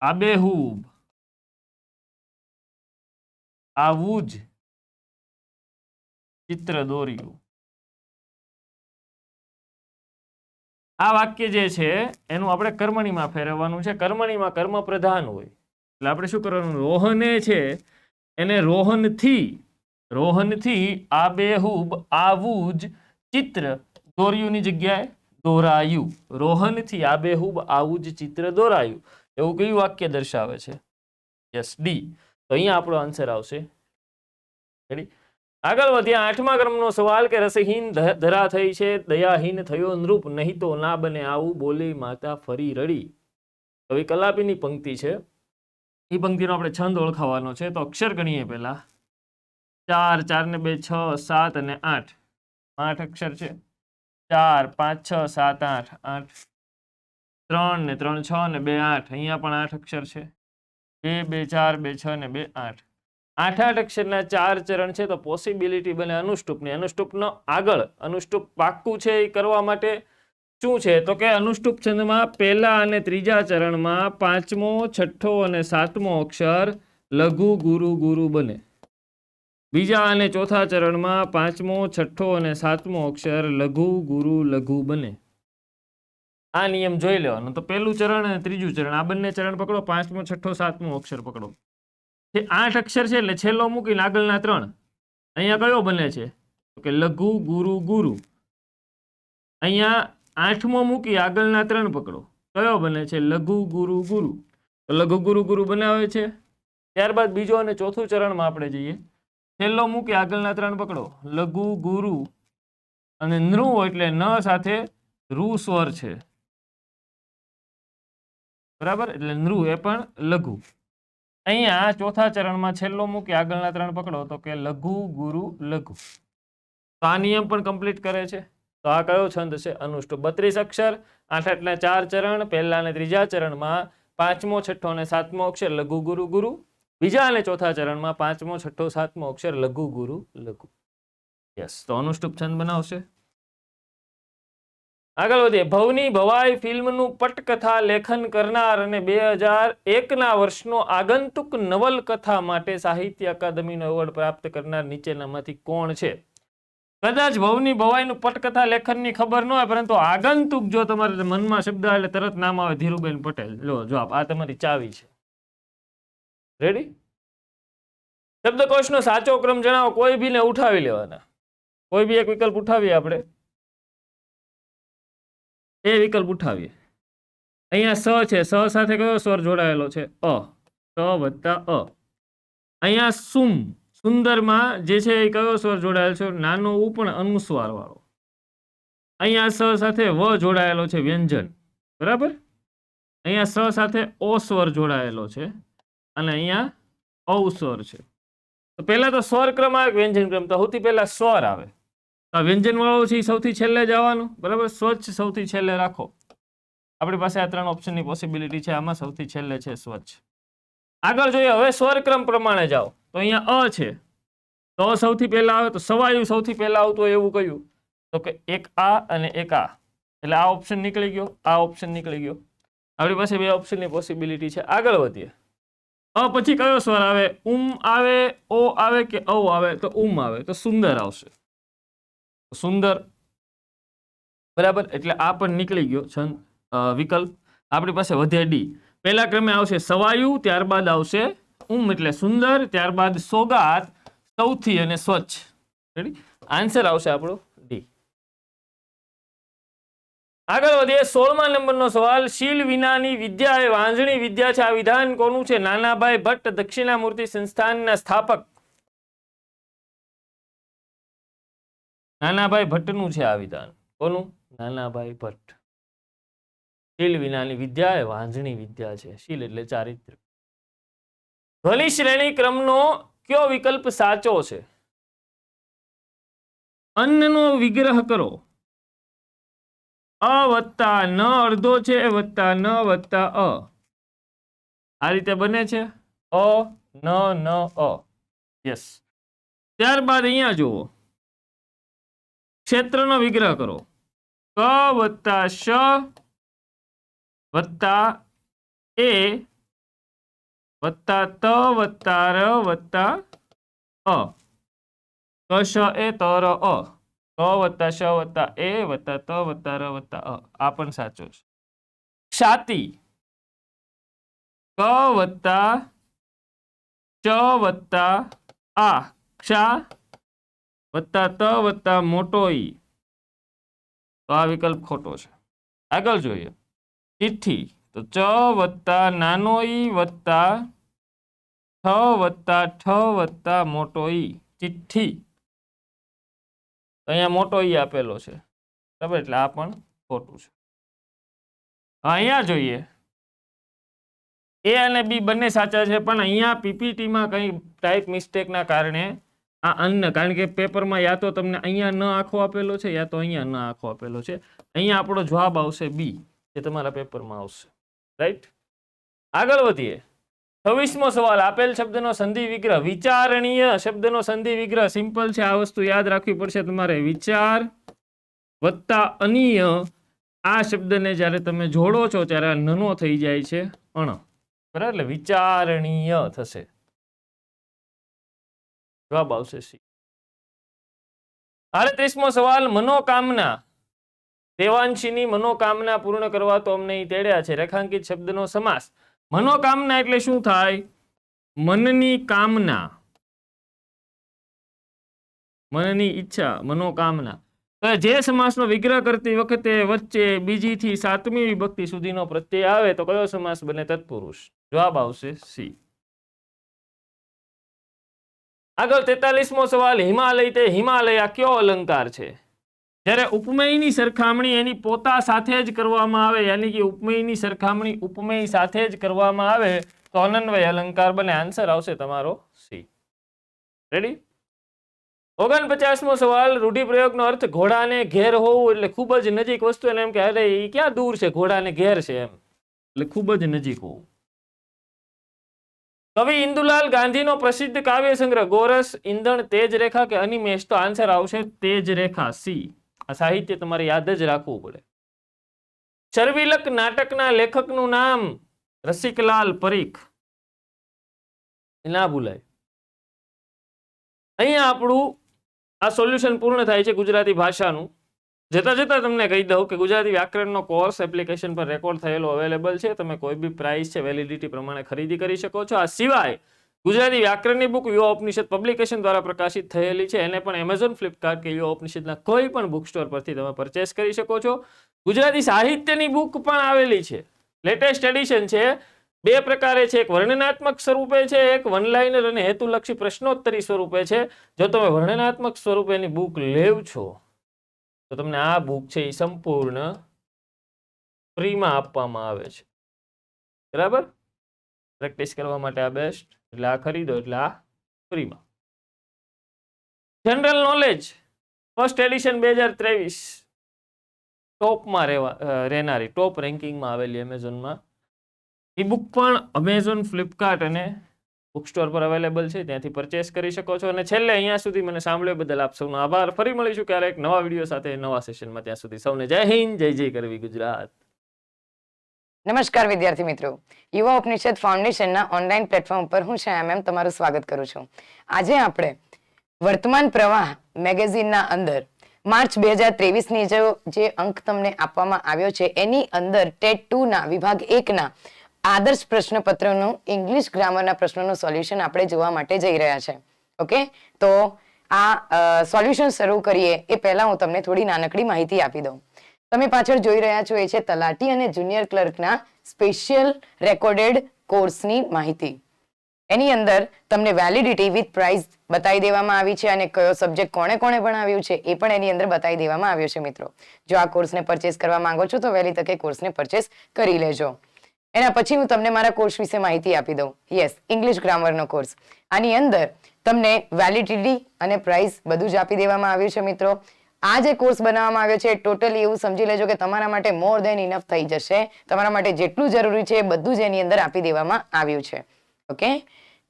આબેહૂબ આવું જ ચિત્ર દોર્યું. આ વાક્ય જે છે એનું આપણે કર્મણીમાં ફેરવવાનું છે. કર્મણીમાં કર્મ પ્રધાન હોય એટલે આપણે શું કરવાનું? રોહને છે એને રોહનથી આબેહૂબ આવું જ ચિત્ર દોર્યુંની જગ્યાએ દોરાયું. રોહનથી આબેહૂબ આવું જ ચિત્ર દોરાયું એવું કયું વાક્ય દર્શાવે છે? Yes, D. તો અહીંયા આપણો આન્સર આવશે. આગળ વધ્યા. 8મા ક્રમનો સવાલ કે રસહીન ધરા થઈ છે, દયાહીન થયો નૃપ, નહીં તો ના બને આવું, બોલી માતા ફરી રડી. કવિ કલાપીની પંક્તિ છે. એ પંક્તિનો આપણે છંદ ઓળખાવાનો છે. તો અક્ષર ગણીએ પહેલા. 4, 4 ને 2 6, 7 અને 8. 8 અક્ષર છે. 4, 5, 6, 7, 8. 8. 3 ને 3 6 ને 2 8. અહીંયા પણ 8 અક્ષર છે. 2 2 4 2 6 ને 2 8. 8 અક્ષરના 4 ચરણ છે. તો પોસિબિલિટી બને અનુષ્ટુપની. અનુષ્ટુપનો આગળ અનુષ્ટુપ પાક્કું છે એ કરવા માટે શું છે? તો કે અનુષ્ટુપ છંદમાં પહેલા અને ત્રીજા ચરણમાં 5મો, 6ઠ્ઠો અને 7મો અક્ષર લઘુ ગુરુ ગુરુ બને. બીજા અને ચોથા ચરણમાં 5મો, 6ઠ્ઠો અને 7મો અક્ષર લઘુ ગુરુ લઘુ બને. આ નિયમ જોઈ લેવાનો. તો પહેલું ચરણ અને ત્રીજું ચરણ, આ બંને ચરણ પકડો. 5મો, 6ઠ્ઠો, 7મો અક્ષર પકડો. જે 8 અક્ષર છે એટલે છેલ્લો મૂકીને આગળના 3. અહીંયા કયો બને છે? તો કે લઘુ ગુરુ ગુરુ. અહીંયા 8મો મૂકી આગળના 3 પકડો. કયો બને છે? લઘુ ગુરુ ગુરુ. તો લઘુ ગુરુ ગુરુ બનાવે છે. ત્યારબાદ બીજો અને ચોથું ચરણમાં આપણે જઈએ. છેલ્લો મૂકી આગળના 3 પકડો. લઘુ ગુરુ અને નૃ એટલે ન સાથે રૂ સ્વર છે. બરાબર. એટલે નૃ એ પણ લઘુ. અહીંયા ચોથા ચરણમાં છેલ્લો મૂકી આગળના 3 પકડો. તો કે લઘુ ગુરુ લઘુ. તો આ નિયમ પણ કમ્પ્લીટ કરે છે. તો આ કયો છંદ છે? અનુષ્ટુપ. 32 અક્ષર, 8 ના 4 ચરણ, પહેલા અને ત્રીજા ચરણમાં 5મો, 6ઠ્ઠો અને 7મો અક્ષર લઘુ ગુરુ ગુરુ. બીજા અને ચોથા ચરણમાં 5મો, 6ઠ્ઠો, 7મો અક્ષર લઘુ ગુરુ લઘુ. યસ. તો અનુષ્ટુપ છંદ બનાવશે. આગળ વધીએ. ભવની ભવાઈ ફિલ્મનું પટકથા લેખન કરનાર અને 2001ના વર્ષનો આગંતુક નવલકથા માટે સાહિત્ય અકાદમીનો એવોર્ડ પ્રાપ્ત કરનાર નીચેનામાંથી કોણ છે? કદાચ ભવની ભવાઈનું પટકથા લેખનની ખબર ન હોય, પરંતુ આગંતુક જો તમારે મનમાં શબ્દ આવે એટલે તરત નામ આવે ધીરુબેન પટેલ. લો જવાબ, આ તમારી ચાવી છે. રેડી? શબ્દકોશનો સાચો ક્રમ જણાવો. કોઈ બી ને ઉઠાવી લેવાના. કોઈ બી એક વિકલ્પ ઉઠાવીએ આપણે. એ વિકલ્પ ઉઠાવીએ. અહીંયા સ છે. સ સાથે કયો સ્વર જોડાયેલો છે? અ. સ વત્તા અ. અહીંયા સુમ, સુંદરમાં જે છે એ કયો સ્વર જોડાયેલો છે? નાનો ઉ પણ અનુસ્વાર વાળો. અહીંયા સ સાથે વ જોડાયેલો છે, વ્યંજન. બરાબર? અહીંયા સ સાથે ઓ સ્વર જોડાયેલો છે અને અહીંયા ઔ સ્વર છે. તો પહેલા તો સ્વર ક્રમ આવે, વ્યંજન ક્રમ. તો સૌથી પહેલા સ્વર આવે. આ વ્યંજન વાળો છે સૌથી છેલ્લે જવાનું. બરાબર? સ્વચ્છ સૌથી છેલ્લે રાખો. આપણી પાસે આ 3 ઓપ્શનની પોસિબિલિટી છે. આમાં સૌથી છેલ્લે છે સ્વચ્છ. આગળ જોઈએ. હવે સ્વર ક્રમ પ્રમાણે જાઓ. તો અહીંયા અ છે, તો સૌથી પહેલા આવે. તો સવાયું સૌથી પહેલા આવતું હોય એવું કયું? તો કે એક આ અને એક આ. એટલે આ ઓપ્શન નીકળી ગયો, આ ઓપ્શન નીકળી ગયો. આપણી પાસે 2 ઓપ્શનની પોસિબિલિટી છે. આગળ વધીએ. અ પછી કયો સ્વર આવે? આવે, ઓ આવે કે ઔ આવે? તો આવે. તો સુંદર આવશે. સુંદર. બરાબર? એટલે આ પણ નીકળી ગયો છંદ વિકલ્પ. આપણી પાસે વધે ડી. પહેલા ક્રમે આવશે સવાયું, ત્યારબાદ આવશે એટલે સુંદર, ત્યારબાદ સોગાત, સૌથી અને સ્વચ્છ. રેડી? આન્સર આવશે આપણો ડી. આગળ વધીએ. 16મા નંબરનો સવાલ. શીલ વિનાની વિદ્યા એ વાંઝણી વિદ્યા છે. આ વિધાન કોનું છે? નાનાભાઈ ભટ્ટ, દક્ષિણામૂર્તિ સંસ્થાનના સ્થાપક નાનાભાઈ ભટ્ટનું છે આ વિધાન. કોનું? નાનાભાઈ ભટ્ટ. શીલ વિનાની વિદ્યા એ વાંઝણી વિદ્યા છે. શીલ એટલે ચારિત્ર્ય. ધ્વનિ શ્રેણી ક્રમનો કયો વિકલ્પ સાચો છે? અન્નનો વિગ્રહ કરો. અ વત્તા ન અડધો છે વત્તા ન વત્તા અ. આ રીતે બને છે. અ ન અ. યસ. ત્યારબાદ અહીંયા જુઓ. ક્ષેત્રનો વિગ્રહ કરો. ક વત્તા શ વત્તા એ વત્તા ત વત્તા ર વત્તા અ. ક શ એ ત ર અ. ક વત્તા શ વત્તા એ વત્તા ત વત્તા ર વત્તા અ. આ પણ સાચો છે. ક્ષાતિ. ક વત્તા ચ વત્તા આ. ક્ષા વત્તા ત વત્તા મોટો ઈ. તો આ વિકલ્પ ખોટો છે. આગળ જોઈએ. ચિઠ્ઠી. તો ચ વત્તા નાનો ઈ વત્તા ઠ વત્તા મોટો ઈ. ચિઠ્ઠી. અહીંયા મોટો ઈ આપેલો છે. બરાબર? એટલે આ પણ ખોટું છે. અહીંયા જોઈએ. એ અને બી બંને સાચા છે, પણ અહીંયા પીપીટીમાં કંઈ ટાઈપ મિસ્ટેકના કારણે આ અન્ન, કારણ કે પેપરમાં યા તો તમને અહીંયા ન આખો આપેલો છે યા તો અહીંયા ન આખો આપેલો છે. અહીંયા આપણો જવાબ આવશે બી, જે તમારા પેપરમાં આવશે. રાઈટ? આગળ વધીએ. 26મો સવાલ. આપેલ શબ્દનો સંધિ વિગ્રહ. વિચારણીય શબ્દનો સંધિ વિગ્રહ સિમ્પલ છે. આ વસ્તુ યાદ રાખવી પડશે તમારે. વિચાર વત્તા અનીય. આ શબ્દને જ્યારે તમે જોડો છો ત્યારે નનો થઈ જાય છે અણ. બરાબર? એટલે વિચારણીય થશે. જવાબ આવશે સી. 38મો સવાલ. મનોકામના. દેવાંશીની મનોકામના પૂર્ણ કરવા તો અમને તેડ્યા છે. રેખાંકિત શબ્દનો સમાસ. મનોકામના એટલે શું થાય? મનની કામના, મનની ઈચ્છા, મનોકામના. તો જે સમાસનો વિગ્રહ કરતી વખતે વચ્ચે બીજી થી 7મી વિભક્તિ સુધીનો પ્રત્યય આવે તો કયો સમાસ બને? તત્પુરુષ. જવાબ આવશે સી. આગળ 43મો સવાલ. હિમાલય તે હિમાલય આ કયો અલંકાર છે? જ્યારે ઉપમેયની સરખામણી એની પોતા સાથે જ કરવામાં આવે, યાની કે ઉપમેયની સરખામણી ઉપમેય સાથે જ કરવામાં આવે તો અનન્વય અલંકાર બને. આન્સર આવશે તમારો સી. રેડી? 49મો સવાલ. રૂઢિપ્રયોગનો અર્થ ઘોડાને ઘેર હોવું એટલે ખૂબ જ નજીક વસ્તુ. એને એમ કે અરે એ ક્યાં દૂર છે, ઘોડાને ઘેર છે એમ, એટલે ખૂબ જ નજીક હોવું. કવિ ઇન્દુલાલ ગાંધીનો પ્રસિદ્ધ કાવ્ય સંગ્રહ ગોરસ, ઇંધણ, તેજ રેખા કે અનિમેષ? તો આન્સર આવશે તેજ રેખા, સી. આ સાહિત્ય તમારે યાદ જ રાખવું પડે. શર્વિલક નાટકના લેખકનું નામ? રસિકલાલ પરીખ. ના ભૂલાય. અહીંયા આપણું આ સોલ્યુશન પૂર્ણ થાય છે ગુજરાતી ભાષાનું. જતા જતા તમને કહી દઉં કે ગુજરાતી વ્યાકરણનો કોર્સ એપ્લિકેશન પર રેકોર્ડ થયેલો અવેલેબલ છે. તમે કોઈ બી પ્રાઇસ છે વેલિડિટી પ્રમાણે ખરીદી કરી શકો છો. આ સિવાય ગુજરાતી વ્યાકરણની બુક યુવા ઉપનિષદ પબ્લિકેશન દ્વારા પ્રકાશિત થયેલી છે. એને પણ એમેઝોન, ફ્લિપકાર્ટ કે યુવા ઉપનિષદના કોઈ પણ બુક સ્ટોર પરથી તમે પરચેસ કરી શકો છો. ગુજરાતી સાહિત્યની બુક પણ આવેલી છે. લેટેસ્ટ એડિશન છે. 2 પ્રકારે છે. એક વર્ણનાત્મક સ્વરૂપે છે, એક વન લાઇનર અને હેતુલક્ષી પ્રશ્નોત્તરી સ્વરૂપે છે. જો તમે વર્ણનાત્મક સ્વરૂપેની બુક લેવ છો તો તમને આ બુક છે એ સંપૂર્ણ ફ્રીમાં આપવામાં આવે છે. બરાબર? પ્રેક્ટિસ કરવા માટે આ બેસ્ટ. એટલે આ ખરીદો એટલે આ ફ્રીમાં. જનરલ નોલેજ ફર્સ્ટ એડિશન 2023 ટોપમાં રહેનારી, ટોપ રેન્કિંગમાં આવેલી એમેઝોનમાં. એ બુક પણ અમેઝોન, ફ્લિપકાર્ટ અને બુક સ્ટોર પર અવેલેબલ છે. ત્યાંથી પરચેસ કરી શકો છો. અને છેલ્લે અહીંયા સુધી મને સાંભળ્યા બદલ આપ સૌનો આભાર. ફરી મળીશું ક્યારેક નવા વિડીયો સાથે, નવા સેશનમાં. ત્યાં સુધી સૌને જય હિન્દ, જય જય કરવી ગુજરાત. નમસ્કાર વિદ્યાર્થી મિત્રો, યુવા ઉપનિષદ ફાઉન્ડેશનના ઓનલાઈન પ્લેટફોર્મ પર હું છાયા મેમ તમારું સ્વાગત કરું છું. આજે આપણે વર્તમાન પ્રવાહ મેગેઝિનના અંદર માર્ચ 2023ની જે અંક તમને આપવામાં આવ્યો છે એની અંદર ટેટ 2ના વિભાગ 1ના આદર્શ પ્રશ્નપત્રનું ઇંગ્લિશ ગ્રામરના પ્રશ્નોનું સોલ્યુશન આપણે જોવા માટે જઈ રહ્યા છે. ઓકે, તો આ સોલ્યુશન શરૂ કરીએ એ પહેલા હું તમને થોડી નાનકડી માહિતી આપી દઉં. તમે પાછળ જોઈ રહ્યા છો એ છે તલાટી અને જુનિયર ક્લર્કના સ્પેશિયલ રેકોર્ડેડ કોર્સની માહિતી. એની અંદર તમને વેલિડિટી વિથ પ્રાઇઝ બતાવી દેવામાં આવી છે અને કયો સબ્જેક્ટ કોણે કોણે ભણાવ્યું છે એ પણ એની અંદર બતાવી દેવામાં આવ્યો છે. મિત્રો, જો આ કોર્સને પરચેસ કરવા માંગો છો તો વહેલી તકે કોર્સને પરચેસ કરી લેજો. એના પછી હું તમને મારા કોર્સ વિશે માહિતી આપી દઉં. યસ, ઇંગ્લિશ ગ્રામરનો કોર્સ. આની અંદર તમને વેલિડિટી અને પ્રાઇઝ બધું જ આપી દેવામાં આવ્યું છે. મિત્રો, આ જે કોર્સ બનાવવામાં આવ્યો છે ટોટલી એવું સમજી લેજો કે તમારા માટે મોર દેન ઇનફ થઈ જશે. તમારા માટે જેટલું જરૂરી છે એ બધું જ એની અંદર આપી દેવામાં આવ્યું છે. ઓકે,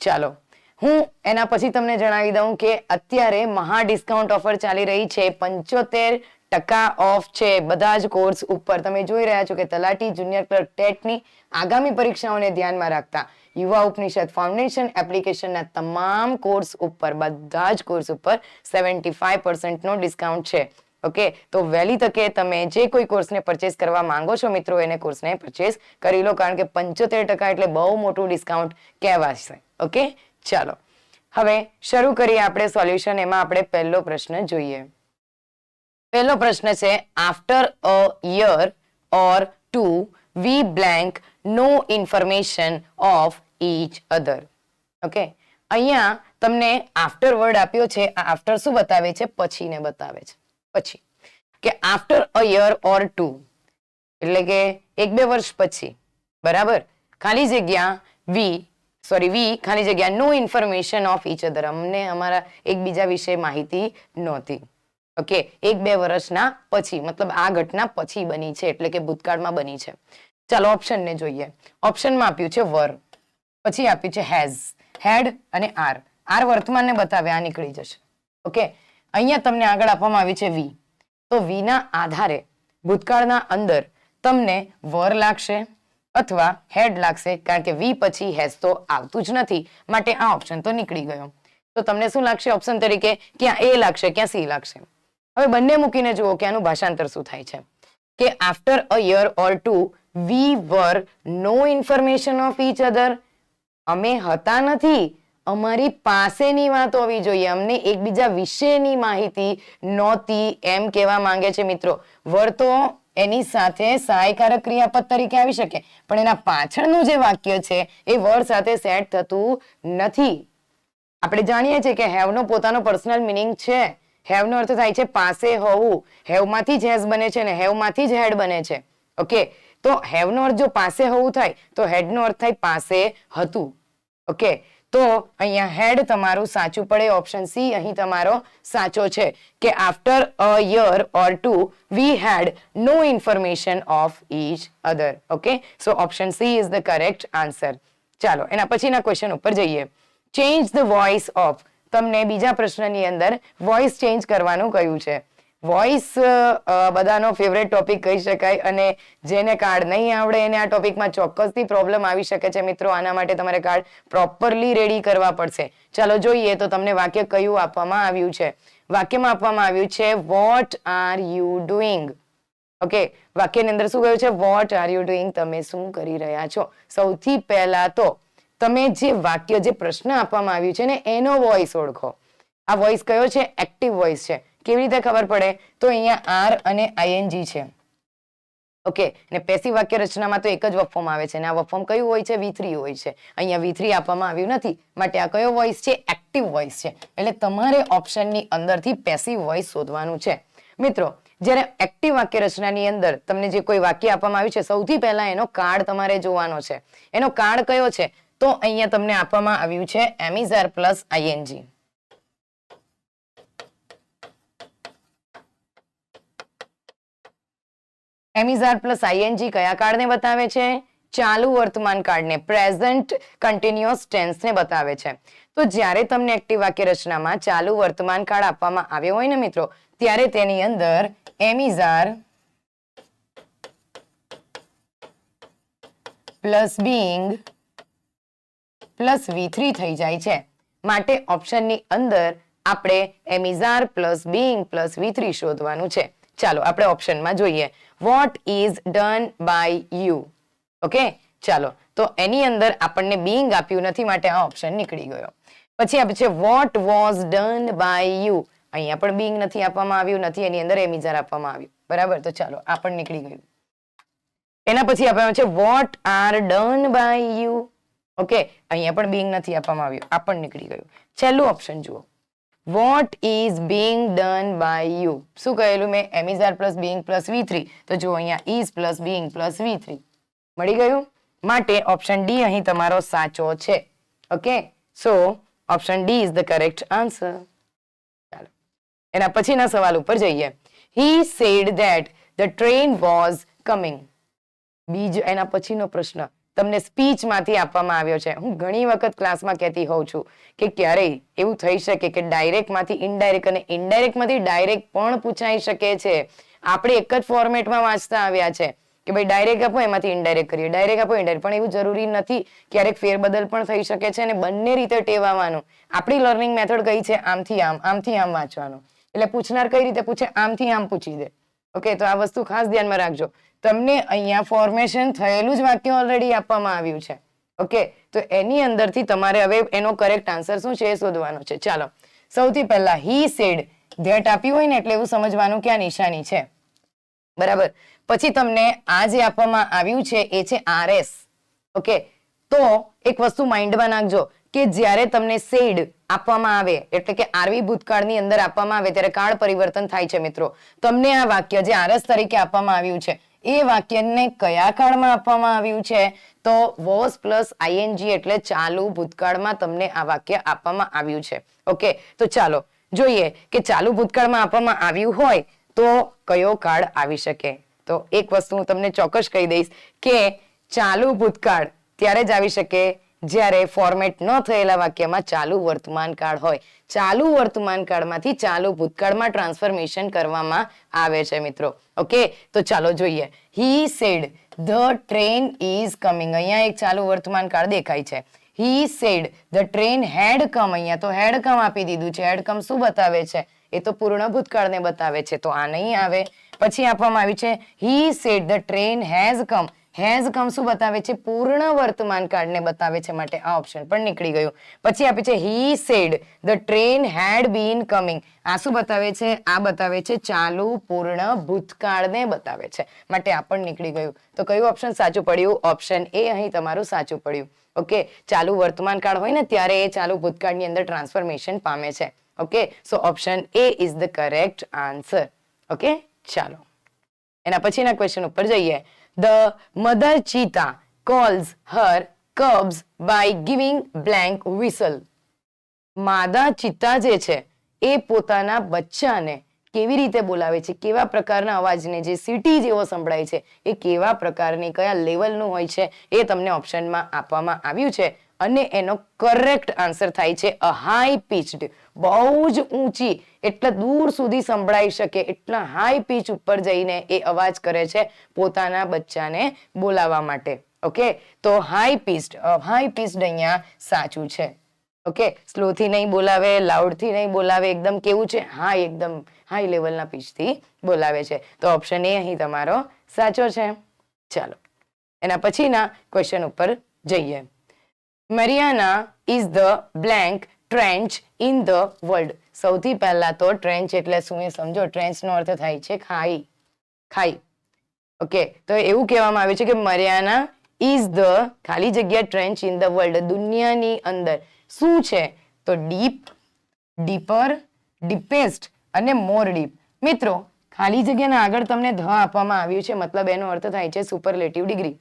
ચાલો હું એના પછી તમને જણાવી દઉં કે અત્યારે મહા ડિસ્કાઉન્ટ ઓફર ચાલી રહી છે. 75% ઓફ છે બધા જ કોર્સ ઉપર. તમે જોઈ રહ્યા છો કે તલાટી, જુનિયર ક્લર્ક, ટેટની આગામી પરીક્ષાઓને ધ્યાનમાં રાખતા યુવા ઉપનિષદ ફાઉન્ડેશન એપ્લિકેશનના તમામ કોર્સ ઉપર, બધા જ કોર્સ ઉપર 75% નો ડિસ્કાઉન્ટ છે. ઓકે, તો વહેલી તકે તમે જે કોઈ કોર્સને પરચેસ કરવા માંગો છો મિત્રો એને કોર્સને પરચેસ કરી લો, કારણ કે 75% એટલે બહુ મોટું ડિસ્કાઉન્ટ કહેવાશે. ઓકે, ચાલો હવે શરૂ કરીએ આપણે સોલ્યુશન. એમાં આપણે પહેલો પ્રશ્ન જોઈએ. પહેલો પ્રશ્ન છે after a year or 2 we blank no information of each other. Okay, અહીંયા તમને આફ્ટર વર્ડ આપ્યો છે. આ આફ્ટર શું બતાવે છે? પછીને બતાવે છે. પછી કે આફ્ટર અ યર ઓર 2 એટલે કે 1-2 વર્ષ પછી. બરાબર, ખાલી જગ્યા વી ખાલી જગ્યા નો ઇન્ફોર્મેશન ઓફ ઈચ અધર. અમને અમારા એકબીજા વિશે માહિતી નહોતી. ઓકે, 1-2 વર્ષના પછી, મતલબ આ ઘટના પછી બની છે એટલે કે ભૂતકાળમાં બની છે. ચાલો ઓપ્શન ને જોઈએ. ઓપ્શનમાં આપ્યું છે વર, પછી આપ્યું છે હેઝ, હેડ અને આર. આર વર્તમાનને બતાવે, આ નીકળી જશે. ઓકે, અહીંયા તમને આગળ આપવામાં આવી છે વી. તો વી ના આધારે ભૂતકાળના અંદર તમને વર લાગશે અથવા હેડ લાગશે, કારણ કે વી પછી હેઝ તો આવતું જ નથી, માટે આ ઓપ્શન તો નીકળી ગયો. તો તમને શું લાગશે ઓપ્શન તરીકે? ક્યાં એ લાગશે, ક્યાં સી લાગશે. હવે બંને મૂકીને જુઓ કે આનું ભાષાંતર શું થાય છે. કે after a year or 2 we were no information of each other. અમે હતા નથી, અમારી પાસેની વાત હોવી જોઈએ, અમને એકબીજા વિશેની માહિતી નહોતી એમ કહેવા માંગે છે. મિત્રો, વર તો એની સાથે સહાયકારક ક્રિયાપદ તરીકે આવી શકે, પણ એના પાછળનું જે વાક્ય છે એ વર સાથે સેટ થતું નથી. આપણે જાણીએ છીએ કે હેવ નો પોતાનો પર્સનલ મિનિંગ છે. હેવ નો અર્થ થાય છે પાસે હોવું. હેવ માંથી જ હેઝ બને છે અને હેવ માંથી જ હેડ બને છે. ઓકે, તો હેવ નો અર્થ જો પાસે હોવું થાય તો હેડ નો અર્થ થાય પાસે હતું. ઓકે, તો અહીંયા હેડ તમારું સાચું પડે. ઓપ્શન સી અહીં તમારો સાચો છે કે after a year or 2 we had no information of each other. Okay, so option C is the correct answer. ચાલો એના પછીના ક્વેશ્ચન ઉપર જઈએ. Change the voice of. તમને બીજા પ્રશ્નની અંદર વોઇસ ચેન્જ કરવાનું કહ્યું છે. વોઇસ બધાનો ફેવરેટ ટોપિક કહી શકાય અને જેને કાર્ડ નહીં આવડે એને આ ટોપિકમાં ચોક્કસથી પ્રોબ્લેમ આવી શકે છે. મિત્રો, આના માટે તમારે કાર્ડ પ્રોપરલી રેડી કરવા પડશે. ચાલો જોઈએ તો તમને વાક્ય કયું આપવામાં આવ્યું છે. વાક્યમાં આપવામાં આવ્યું છે what are you doing. Okay, વાક્યની અંદર શું કહ્યું છે? વોટ આર યુ ડુઈંગ, તમે શું કરી રહ્યા છો? સૌથી પહેલા તો તમે જે વાક્ય, જે પ્રશ્ન આપવામાં આવ્યું છે ને એનો વોઇસ ઓળખો. આ વોઇસ કયો છે? એક્ટિવ વોઇસ છે. કેવી રીતે ખબર પડે? તો અહીંયા આર અને આઈએનજી છે. ઓકે, ને પેસિવ વાક્ય રચનામાં તો એક જ વર્બ ફોર્મ આવે છે, અને આ વર્બ ફોર્મ કયું હોય છે? V3 હોય છે. અહીંયા V3 આપવામાં આવ્યું નથી, માટે આ કયો વોઇસ છે? એક્ટિવ વોઇસ છે. એટલે તમારે ઓપ્શનની અંદરથી પેસિવ વોઇસ શોધવાનું છે. મિત્રો, જ્યારે એક્ટિવ વાક્ય રચનાની અંદર તમને જે કોઈ વાક્ય આપવામાં આવ્યું છે, સૌથી પહેલા એનો કાર્ડ તમારે જોવાનો છે. એનો કાર્ડ કયો છે? તો અહીંયા તમને આપવામાં આવ્યું છે એમિઝાર પ્લસ આઈએનજી. એમિઝાર પ્લસ આઈએનજી કયા કાળને બતાવે છે? ચાલુ વર્તમાન કાળને, પ્રેઝન્ટ કન્ટિન્યુઅસ ટેન્સને બતાવે છે. તો જ્યારે તમને એક્ટિવ વાક્ય રચનામાં ચાલુ વર્તમાન કાળ આપવામાં આવ્યો હોય ને મિત્રો, ત્યારે તેની અંદર એમિઝાર પ્લસ બીઇંગ પ્લસ V3 થઈ જાય છે. માટે ઓપ્શનની અંદર આપણે એમિઝાર પ્લસ બીઇંગ પ્લસ V3 શોધવાનું છે. ચાલો આપણે ઓપ્શનમાં જોઈએ. What is done by you. Okay, ચાલો તો એની અંદર આપણને બીઇંગ આપ્યું નથી, માટે આ ઓપ્શન નીકળી ગયો. પછી આપણે છે what was done by you. અહીંયા પણ બીઇંગ નથી આપવામાં આવ્યું, નથી એની અંદર એમિઝાર આપવામાં આવ્યું. બરાબર, તો ચાલો આ પણ નીકળી ગયું. એના પછી આપવામાં છે what are done by you. Okay, અહીંયા પણ બીઇંગ નથી આપવામાં આવ્યું, આ પણ નીકળી ગયું. છેલ્લું ઓપ્શન જુઓ. What is being done by you. શું કહેલું મેં? એમિઝાર પ્લસ બીઇંગ પ્લસ V3. તો જો અહીંયા is plus being plus V3 મળી ગયું. માટે ઓપ્શન ડી અહીં તમારો સાચો છે. Okay, so option D is the correct answer. ચાલો એના પછીના સવાલ ઉપર જઈએ. He said that the train was coming. બીજો એના પછીનો પ્રશ્ન તમને સ્પીચમાંથી આપવામાં આવ્યો છે. હું ઘણી વખત ક્લાસમાં કહેતી હોઉં છું કે ક્યારેય એવું થઈ શકે કે ડાયરેક્ટમાંથી ઇનડાયરેક્ટ અને ઇનડાયરેક્ટમાંથી ડાયરેક્ટ પણ પૂછાઈ શકે છે. આપણે એક જ ફોર્મેટમાં વાંચતા આવ્યા છે કે ભાઈ ડાયરેક્ટ આપો એમાંથી ઇનડાયરેક્ટ કરીએ, ડાયરેક્ટ આપો ઇનડાયરેક્ટ, પણ એવું જરૂરી નથી. ક્યારેક ફેરબદલ પણ થઈ શકે છે, અને બંને રીતે ટેવાવાનું. આપણી લર્નિંગ મેથડ કઈ છે? આમથી આમ, આમથી આમ વાંચવાનું. એટલે પૂછનાર કઈ રીતે પૂછે? આમથી આમ પૂછી દે. ઓકે, તો આ વસ્તુ ખાસ ધ્યાનમાં રાખજો. તમને અહીંયા ફોર્મેશન થયેલું જ વાક્ય ઓલરેડી આપવામાં આવ્યું છે. ઓકે, તો એની અંદરથી તમારે હવે એનો કરેક્ટ આન્સર શું છે એ શોધવાનો છે. ચાલો, સૌથી પહેલા હી સેડ ધેટ આપ્યું હોય ને એટલે એવું સમજવાનું કે આ નિશાની છે. બરાબર, પછી તમને આ જે આપવામાં આવ્યું છે એ છે RS. ઓકે, તો એક વસ્તુ માઇન્ડમાં નાખજો કે જ્યારે તમને સેડ આપવામાં આવે એટલે કે આરવી ભૂતકાળની અંદર આપવામાં આવે ત્યારે કાળ પરિવર્તન થાય છે. મિત્રો, તમને આ વાક્ય જે RS તરીકે આપવામાં આવ્યું છે એ વાક્યને કયા કાળમાં આપવામાં આવ્યું છે? તો વોઝ પ્લસ આઈએનજી એટલે ચાલુ ભૂતકાળમાં તમને આ વાક્ય આપવામાં આવ્યું છે. ઓકે, તો ચાલો જોઈએ કે ચાલુ ભૂતકાળમાં આપવામાં આવ્યું હોય તો કયો કાળ આવી શકે. તો એક વસ્તુ હું તમને ચોક્કસ કહી દઈશ કે ચાલુ ભૂતકાળ ત્યારે જ આવી શકે જ્યારે ફોર્મેટ ન થયેલા વાક્યમાં ચાલુ વર્તમાન કાળ હોય. ચાલુ વર્તમાન કાળમાંથી ચાલુ ભૂતકાળમાં ટ્રાન્સફોર્મેશન કરવામાં આવે છે મિત્રો. ઓકે, તો ચાલો જોઈએ. હી said the train is coming. અહીંયા એક ચાલુ વર્તમાન કાળ દેખાય છે. હી સેડ ધ ટ્રેન હેડ કમ. અહીંયા તો હેડ કમ આપી દીધું છે. હેડ કમ શું બતાવે છે? એ તો પૂર્ણ ભૂતકાળને બતાવે છે, તો આ નહીં આવે. પછી આપવામાં આવ્યું છે he said the train has come. Has come શું બતાવે છે? પૂર્ણ વર્તમાન કાળને બતાવે છે, માટે આ ઓપ્શન પણ નીકળી ગયું. પછી આપે છે he said the train had been coming. આ શું બતાવે છે? આ બતાવે છે ચાલુ પૂર્ણ ભૂતકાળને બતાવે છે, માટે આ પણ નીકળી ગયું. તો કયું ઓપ્શન સાચું પડ્યું? ઓપ્શન એ અહીં તમારું સાચું પડ્યું. ઓકે, ચાલુ વર્તમાન કાળ હોય ને ત્યારે એ ચાલુ ભૂતકાળની અંદર ટ્રાન્સફોર્મેશન પામે છે. Okay, so option A is the correct answer. Okay, ચાલો એના પછીના ક્વેશ્ચન ઉપર જઈએ. The mother cheetah calls her cubs by giving blank whistle. માદા ચિત્તા જે છે એ પોતાના બચ્ચાને કેવી રીતે બોલાવે છે? કેવા પ્રકારના અવાજને, જે સીટી જેવો સંભળાય છે એ કેવા પ્રકારની, કયા લેવલનું હોય છે એ તમને ઓપ્શનમાં આપવામાં આવ્યું છે. અને એનો કરેક્ટ આન્સર થાય છે અ હાઈ પીચ્ડ. બહુ જ ઊંચી, એટલે દૂર સુધી સંભળાઈ શકે એટલા હાઈ પીચ ઉપર જઈને એ અવાજ કરે છે પોતાના બચ્ચાને બોલાવવા માટે. ઓકે, તો હાઈ પીચ્ડ અહીંયા સાચું છે. ઓકે, સ્લો થી નહીં બોલાવે, લાઉડ થી નહીં બોલાવે, એકદમ કેવું છે, હા એકદમ હાઈ લેવલના પીચથી બોલાવે છે. તો ઓપ્શન એ અહીં તમારો સાચો છે. ચાલો એના પછીના ક્વેશ્ચન ઉપર જઈએ. Mariana is the blank trench in the world. સૌથી પહેલા તો ટ્રેન્ચ એટલે શું એ સમજો. ટ્રેન્ચ નો અર્થ થાય છે ખાઈ, ખાઈ. ઓકે, તો એવું કહેવામાં આવે છે કે મરિયાના ઇઝ ધ ખાલી જગ્યા ટ્રેન્ચ ઇન ધ વર્લ્ડ, દુનિયાની અંદર શું છે? તો ડીપ, ડીપર, ડીપેસ્ટ અને મોર ડીપ. મિત્રો ખાલી જગ્યાના આગળ તમને ધ આપવામાં આવ્યું છે, મતલબ એનો અર્થ થાય છે સુપરલેટિવ ડિગ્રી.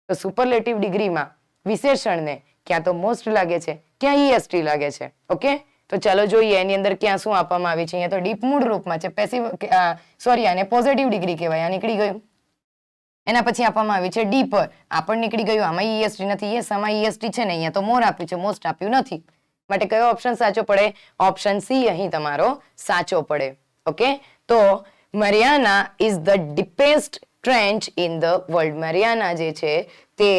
તો સુપરલેટિવ ડિગ્રીમાં વિશેષણને ક્યાં તો મોસ્ટ લાગે છે, ક્યાં ઈએસટી લાગે છે. ઓકે, તો ચાલો જોઈએ એની અંદર ક્યાં શું આપવામાં આવ્યું છે. અહીંયા તો ડીપ મૂળ રૂપમાં છે, પેસિવ સોરી આને પોઝિટિવ ડિગ્રી કહેવાય, આ નીકળી ગયું. એના પછી આપવામાં આવ્યું છે ડીપર, આ પણ નીકળી ગયું. આમાં ઈએસટી નથી, યસ આમાં ઈએસટી છે ને, અહીંયા તો મોર આપ્યું છે, મોસ્ટ આપ્યું નથી. માટે કયો ઓપ્શન સાચો પડે? ઓપ્શન સી અહીં તમારો સાચો પડે. ઓકે, તો Mariana is the deepest trench in the world. Mariana જે છે તે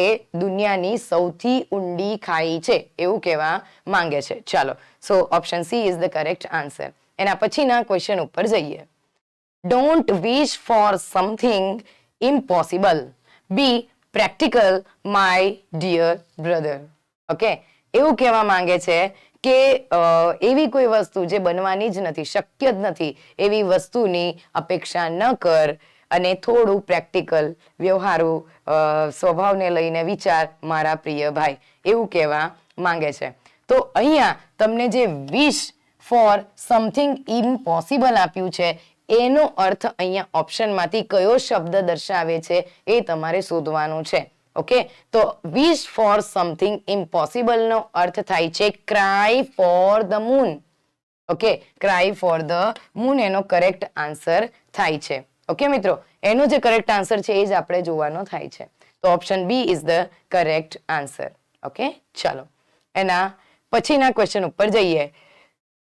દુનિયાની સૌથી ઊંડી ખાઈ છે એવું કહેવા માંગે છે. ચાલો, so option C is the correct answer. એના પછીના ક્વેશ્ચન ઉપર જઈએ. Don't wish for something impossible. Be practical, my dear brother. Okay, એવું કહેવા માંગે છે કે એવી કોઈ વસ્તુ જે બનવાની જ નથી, શક્ય જ નથી, એવી વસ્તુની અપેક્ષા ન કર અને થોડું પ્રેક્ટિકલ, વ્યવહારુ સ્વભાવને લઈને વિચાર મારા પ્રિય ભાઈ, એવું કહેવા માંગે છે. તો અહીંયા તમને જે વિશ ફોર સમથિંગ ઇમ્પોસિબલ આપ્યું છે એનો અર્થ અહીંયા ઓપ્શનમાંથી કયો શબ્દ દર્શાવે છે એ તમારે શોધવાનું છે. ઓકે, તો વિશ ફોર સમથિંગ ઇમ્પોસિબલ નો અર્થ થાય છે cry for the moon. Okay, cry for the moon એનો કરેક્ટ આન્સર થાય છે. ઓકે મિત્રો, એનો જે કરેક્ટ આન્સર છે એ જ આપણે જોવાનો થાય છે. તો option B is the correct answer. Okay, ચાલો એના પછીના ક્વેશ્ચન ઉપર જઈએ.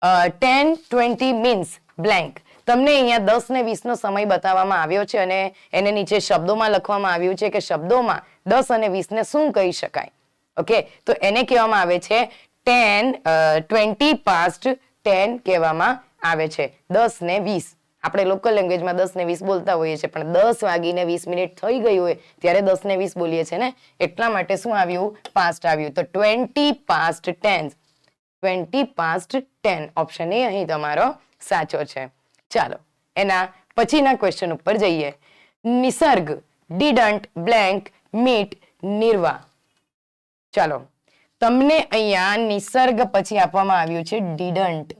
10, 20 મીન્સ બ્લેન્ક. તમને અહીંયા 10 ને 20 નો સમય બતાવવામાં આવ્યો છે અને એને નીચે શબ્દોમાં લખવામાં આવ્યું છે કે શબ્દોમાં 10 અને 20 ને શું કહી શકાય. ઓકે, તો એને કહેવામાં આવે છે 20 past 10 કહેવામાં આવે છે. 10 ને 20 આપણે લોકલ લેંગ્વેજમાં 10 ને 20 બોલતા હોઈએ છીએ, પણ 10 વાગીને 20 મિનિટ થઈ ગઈ હોય ત્યારે 10 ને 20 બોલીએ છીએ ને, એટલા માટે શું આવ્યું? પાસ્ટ આવ્યું. તો 20 past 10, 20 past 10 ઓપ્શન એ અહીં તમારો સાચો છે. ચાલો એના પછીના ક્વેશ્ચન ઉપર જઈએ. નિસર્ગ ડીડન્ટ બ્લેન્ક મીટ નિર્વા. ચાલો, તમને અહીંયા નિસર્ગ પછી આપવામાં આવ્યું છે ડીડન્ટ.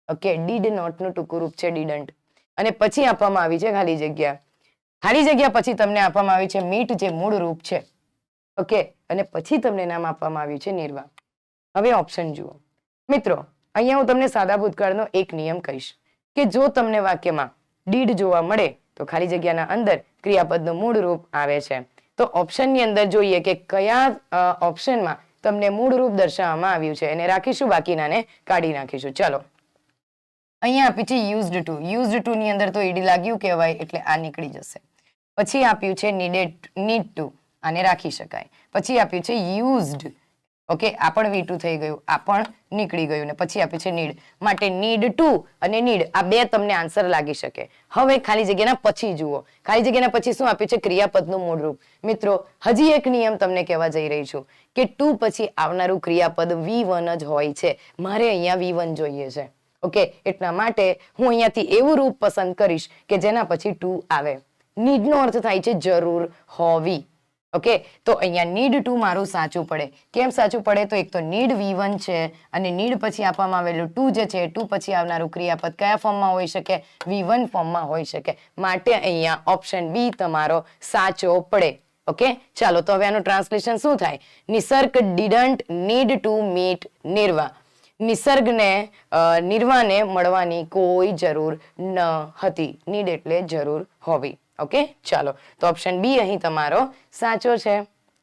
ઓકે, ડીડ નોટ નું ટૂંકું રૂપ છે ડીડન્ટ, અને પછી આપવામાં આવી છે ખાલી જગ્યા. ખાલી જગ્યા પછી તમને આપવામાં આવ્યું છે મીટ જે મૂળ રૂપ છે. ઓકે, અને પછી તમને નામ આપવામાં આવ્યું છે નિર્વા. હવે ઓપ્શન જુઓ મિત્રો. અહીંયા હું તમને સાદા ભૂતકાળનો એક નિયમ કહીશ કે જો તમને વાક્યમાં ડીડ જોવા મળે તો ખાલી જગ્યાના અંદર ક્રિયાપદનું મૂળ રૂપ આવે છે. તો ઓપ્શનની અંદર જોઈએ કે કયા ઓપ્શનમાં તમને મૂળ રૂપ દર્શાવવામાં આવ્યું છે, એને રાખીશું, બાકીનાને કાઢી નાખીશું. ચાલો, અહીંયા આપ્યું છે યુઝડ ટુ. યુઝડ ટુ ની અંદર તો ઈડી લાગ્યું કહેવાય એટલે આ નીકળી જશે. પછી આપ્યું છે નીડ ટુ, આને રાખી શકાય. પછી આપ્યું છે યુઝડ. ઓકે, આ પણ V2 થઈ ગયું, આ પણ નીકળી ગયું, ને પછી આપ્યું છે નીડ. માટે નીડ ટુ અને નીડ આ બે તમને આન્સર લાગી શકે. હવે ખાલી જગ્યાના પછી જુઓ. ખાલી જગ્યાના પછી શું આપ્યું છે? ક્રિયાપદનું મૂળ રૂપ. મિત્રો હજી એક નિયમ તમને કહેવા જઈ રહી છું કે ટુ પછી આવનારું ક્રિયાપદ V1 જ હોય છે. મારે અહીંયા V1 જોઈએ છે. ઓકે, એટલા માટે હું અહીંયાથી એવું રૂપ પસંદ કરીશ કે જેના પછી ટુ આવે. નીડ નો અર્થ થાય છે જરૂર હોવી. ઓકે, તો અહીંયા નીડ ટુ મારું સાચું પડે. કેમ સાચું પડે? તો એક તો નીડ V1 છે અને નીડ પછી આપવામાં આવેલું ટુ જે છે, ટુ પછી આવનારું ક્રિયાપદ કયા ફોર્મમાં હોઈ શકે? V1 ફોર્મમાં હોઈ શકે. માટે અહીંયા ઓપ્શન બી તમારો સાચો પડે. ઓકે, ચાલો તો હવે આનું ટ્રાન્સલેશન શું થાય? નિસર્ગ ડીડન્ટ નીડ ટુ મીટ નિર્વા. નિસર્ગને નિર્વાને મળવાની કોઈ જરૂર ન હતી. નીડ એટલે જરૂર હોવી. ઓકે, ચાલો તો ઓપ્શન બી અહીં તમારો સાચો છે.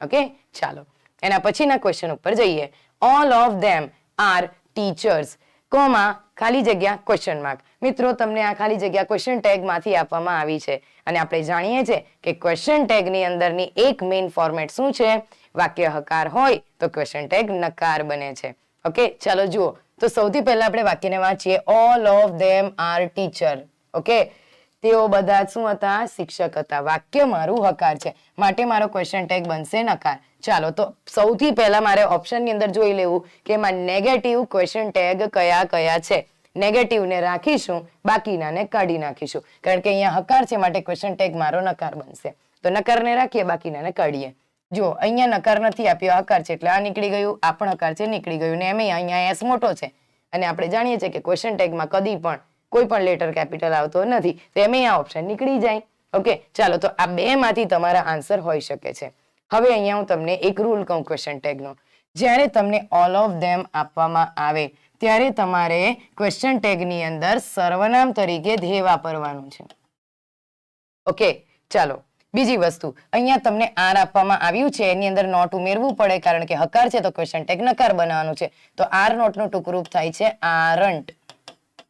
ઓકે, ચાલો એના પછીના ક્વેશ્ચન ઉપર જઈએ. All of them are teachers, comma ખાલી જગ્યા ક્વેશ્ચન માર્ક. મિત્રો તમને આ ખાલી જગ્યા ક્વેશ્ચન ટેગ માંથી આપવામાં આવી છે અને આપણે જાણીએ છીએ કે ક્વેશ્ચન ટેગ ની અંદરની એક મેઇન ફોર્મેટ શું છે? વાક્ય હકાર હોય તો ક્વેશ્ચન ટેગ નકાર બને છે. ઓકે, ચાલો જુઓ. તો સૌથી પહેલા આપણે વાક્યને વાંચીએ. All of them are teacher. Okay, તેઓ બધા શું હતા? શિક્ષક હતા. વાક્ય મારું હકાર છે, માટે મારો ક્વેશ્ચન ટેગ બનશે નકાર. ચાલો, તો સૌથી પહેલા મારે ઓપ્શનની અંદર જોઈ લેવું કે એમાં નેગેટિવ ક્વેશ્ચન ટેગ કયા કયા છે. નેગેટિવ ને રાખીશું, બાકીનાને કાઢી નાખીશું, કારણ કે અહીંયા હકાર છે માટે ક્વેશ્ચન ટેગ મારો નકાર બનશે. તો નકારને રાખીએ, બાકીનાને કાઢીએ. જો અહીંયા નકાર નથી આપ્યો, હકાર છે એટલે આ નીકળી ગયું, આ પણ હકાર છે, નીકળી ગયું. ને એમ અહીંયા એસ મોટો છે અને આપણે જાણીએ છીએ કે ક્વેશ્ચન ટેગમાં કદી પણ કોઈ પણ લેટર કેપિટલ આવતો નથી, તો એમ આ ઓપ્શન નીકળી જાય. ઓકે, ચાલો, તો આ બે માંથી તમારા આન્સર હોઈ શકે છે. હવે અહીંયા હું તમને એક રૂલ કહું ક્વેશ્ચન ટેગનો. જ્યારે તમને ઓલ ઓફ ધેમ આપવામાં આવે ત્યારે તમારે ક્વેશ્ચન ટેગની અંદર સર્વનામ તરીકે ધ્યેય વાપરવાનું છે. ઓકે, ચાલો. બીજી વસ્તુ, અહીંયા તમને આર આપવામાં આવ્યું છે, એની અંદર નોટ ઉમેરવું પડે, કારણ કે હકાર છે તો ક્વેશ્ચન ટેગ નકાર બનાવવાનું છે. તો આર નોટનું ટૂંકરૂપ થાય છે આરન્ટ.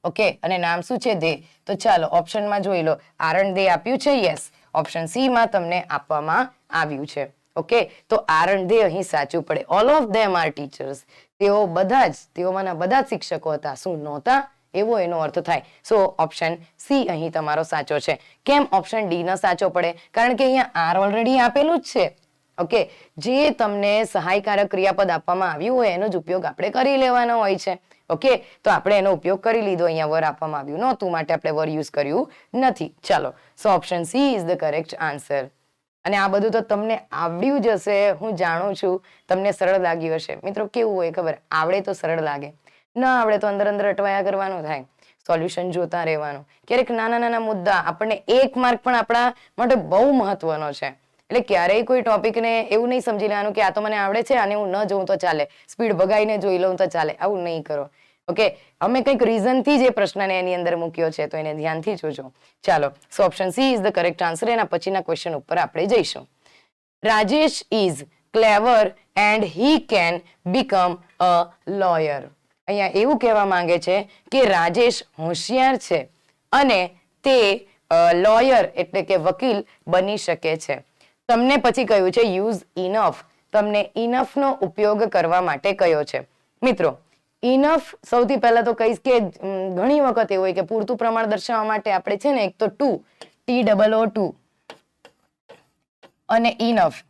ઓકે, અને નામ શું છે? દે. તો ચાલો ઓપ્શનમાં જોઈ લો. આરન્ટ દે આપ્યું છે? યસ. ઓપ્શન સી માં તમને આપવામાં આવ્યું છે. ઓકે, તો આરન્ટ દે અહીં સાચું પડે. All of them are teachers. તેઓમાંના બધા જ શિક્ષકો હતા. શું નહોતા? એવો એનો અર્થ થાય. સો ઓપ્શન સી અહીં તમારો સાચો છે. કેમ ઓપ્શન ડી ન સાચો પડે? કારણ કે અહીંયા આર ઓલરેડી આપેલું જ છે. ઓકે, જે તમને સહાયકારક ક્રિયાપદ આપવામાં આવ્યું હોય એનો જ ઉપયોગ આપણે કરી લેવાનો હોય છે. ઓકે, તો આપણે એનો ઉપયોગ કરી લીધો. અહીંયા વર આપવામાં આવ્યું નહોતું માટે આપણે વર યુઝ કર્યું નથી. ચાલો, so option C is the correct answer. અને આ બધું તો તમને આવડ્યું જ હશે, હું જાણું છું. તમને સરળ લાગ્યું હશે. મિત્રો કેવું હોય ખબર? આવડે તો સરળ લાગે, ના આવડે તો અંદર અંદર અટવાયા કરવાનું થાય, સોલ્યુશન જોતા રહેવાનું. ક્યારેક નાના નાના મુદ્દા આપણને 1 માર્ક પણ આપણા માટે બહુ મહત્વનો છે. એટલે ક્યારેય કોઈ ટોપિકને એવું નહીં સમજી લેવાનું કે આ તો મને આવડે છે અને હું ન જોઉં તો ચાલે, સ્પીડ ભગાઈને જોઈ લઉં તો ચાલે. આવું નહીં કરો. ઓકે, અમે કંઈક રીઝનથી જ એ પ્રશ્નને એની અંદર મૂક્યો છે, તો એને ધ્યાનથી જોજો. ચાલો, so option C is the correct answer. એના પછીના ક્વેશ્ચન ઉપર આપણે જઈશું. Rajesh is clever and he can become a lawyer. અહીંયા એવું કહેવા માંગે છે કે રાજેશ હોશિયાર છે અને તે લોયર એટલે કે વકીલ બની શકે છે. તમને પછી કહ્યું છે યુઝ ઇનફ. તમને ઇનફ નો ઉપયોગ કરવા માટે કયો છે. મિત્રો, ઇનફ સૌથી પહેલા તો કહીશ કે ઘણી વખત એવું હોય કે પૂરતું પ્રમાણ દર્શાવવા માટે આપણે છે ને એક તો TOO અને ઇનફ,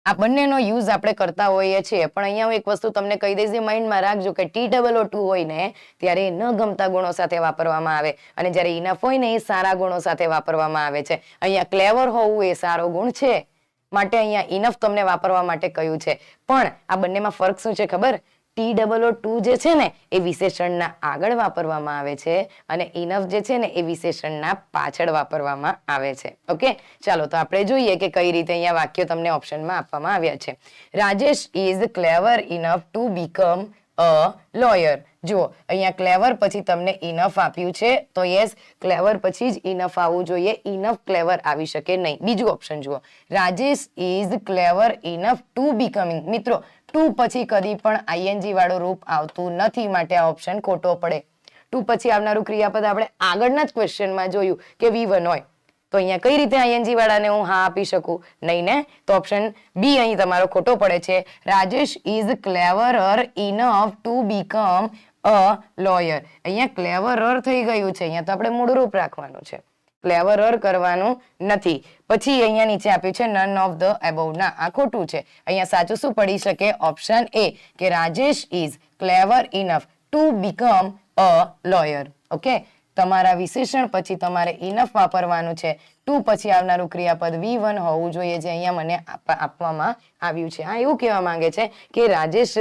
આ બંનેનો યુઝ આપણે કરતા હોઈએ છીએ. પણ અહીંયા હું એક વસ્તુ તમને કહી દઈશ, માઇન્ડમાં રાખજો કે TOO હોય ને ત્યારે ન ગમતા ગુણો સાથે વાપરવામાં આવે અને જ્યારે ઇનફ હોય ને એ સારા ગુણો સાથે વાપરવામાં આવે છે. અહીંયા ક્લેવર હોવું એ સારો ગુણ છે, માટે અહીંયા ઇનફ તમને વાપરવા માટે કહ્યું છે. પણ આ બંનેમાં ફરક શું છે ખબર? TOO જે છે ને એ વિશેષણના આગળ વાપરવામાં આવે છે અને ઇનફ જે છે ને એ વિશેષણના પાછળ વાપરવામાં આવે છે. ઓકે, ચાલો, તો આપણે જોઈએ કે કઈ રીતે અહીંયા વાક્યો તમને ઓપ્શનમાં આપવામાં આવ્યા છે. Rajesh is clever enough to become a lawyer. જુઓ, અહીંયા ક્લેવર પછી તમને ઇનફ આપ્યું છે, તો યસ, ક્લેવર પછી જ ઇનફ આવવું જોઈએ. ઇનફ ક્લેવર આવી શકે નહીં. બીજું ઓપ્શન જુઓ, Rajesh is clever enough to becoming. મિત્રો, ટુ પછી કદી પણ આઈએનજી વાળું રૂપ આવતું નથી, માટે આ ઓપ્શન ખોટો પડે. ટુ પછી આવનારું ક્રિયાપદ આપણે આગળના જ ક્વેશ્ચનમાં જોયું કે V1 હોય, તો અહીંયા કઈ રીતે આઈએનજી વાળાને હું હા આપી શકું? નહીં ને. તો ઓપ્શન બી અહીં તમારો ખોટો પડે છે. Rajesh is cleverer enough to become a lawyer. અહીંયા ક્લેવરર થઈ ગયું છે, અહીંયા તો આપણે મૂળરૂપ રાખવાનું છે, ક્લેવરર કરવાનું નથી. પછી અહીંયા નીચે આપ્યું છે નન ઓફ ધ એબોવ. ના, આ ખોટું છે. અહીંયા સાચું શું પડી શકે? ઓપ્શન એ, કે Rajesh is clever enough to become a lawyer. Okay, તમારા વિશેષણ પછી તમારે ઇનફ વાપરવાનું છે. ટુ પછી આવનારું ક્રિયાપદ V1 હોવું જોઈએ, જે અહીંયા મને આપવામાં આવ્યું છે. આ એવું કહેવા માંગે છે કે રાજેશ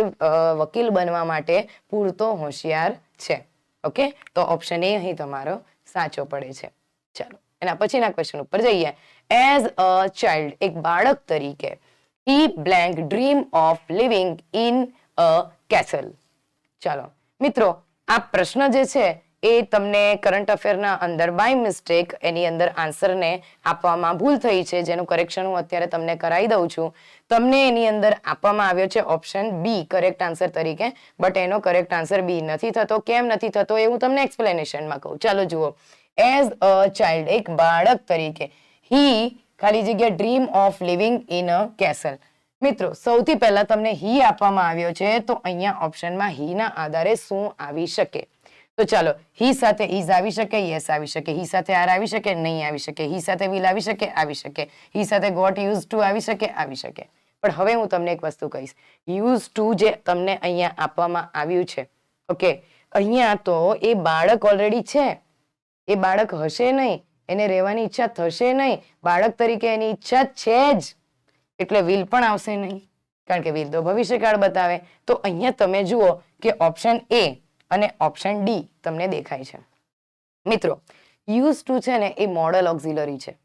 વકીલ બનવા માટે પૂરતો હોશિયાર છે. ઓકે, તો ઓપ્શન એ અહીં તમારો સાચો પડે છે. ચાલો, એના પછીના ક્વેશ્ચન ઉપર જઈએ. એઝ અ ચાઇલ્ડ, એક બાળક તરીકે, he blank dream of living in a castle. ચાલો મિત્રો, આ પ્રશ્ન જે છે એ તમને કરંટ અફેરના અંદર બાય મિસ્ટેક એની અંદર આન્સરને આપવામાં ભૂલ થઈ છે, જેનું કરેક્શન હું અત્યારે તમને કરાવી દઉં છું. તમને એની અંદર આપવામાં આવ્યો છે ઓપ્શન બી કરેક્ટ આન્સર તરીકે, બટ એનો કરેક્ટ આન્સર બી નથી થતો. કેમ નથી થતો એ હું તમને એક્સપ્લેનેશનમાં કહું. ચાલો જુઓ, એઝ અ ચાઇલ્ડ, એક બાળક તરીકે, હી ખાલી જગ્યા dream of living in a castle. મિત્રો સૌથી પહેલા તમને હી આપવામાં આવ્યો છે, તો અહીંયા ઓપ્શનમાં હી ના આધારે શું આવી શકે? તો ચાલો, હી સાથે ઇઝ આવી શકે, યસ આવી શકે, હી સાથે આર આવી શકે, નહીં આવી શકે, હી સાથે વિલ આવી શકે, આવી શકે, હી સાથે ગોટ યુઝ ટુ આવી શકે, આવી શકે. પણ હવે હું તમને એક વસ્તુ કહીશ, યુઝ ટુ જે તમને અહીંયા આપવામાં આવ્યું છે, ઓકે, અહીંયા તો એ બાળક ઓલરેડી છે, એ બાળક હશે નહીં, એને રહેવાની ઈચ્છા થશે નહીં, બાળક તરીકે એની ઈચ્છા છે જ, એટલે વિલ પણ આવશે નહીં, કારણ કે વિલ તો ભવિષ્યકાળ બતાવે. તો અહીંયા તમે જુઓ કે ઓપ્શન એ અને ઓપ્શન ડી તમને દેખાય છે. મિત્રો યુઝ ટુ છે ને એ મોડલ ઓક્ઝિલરી છે.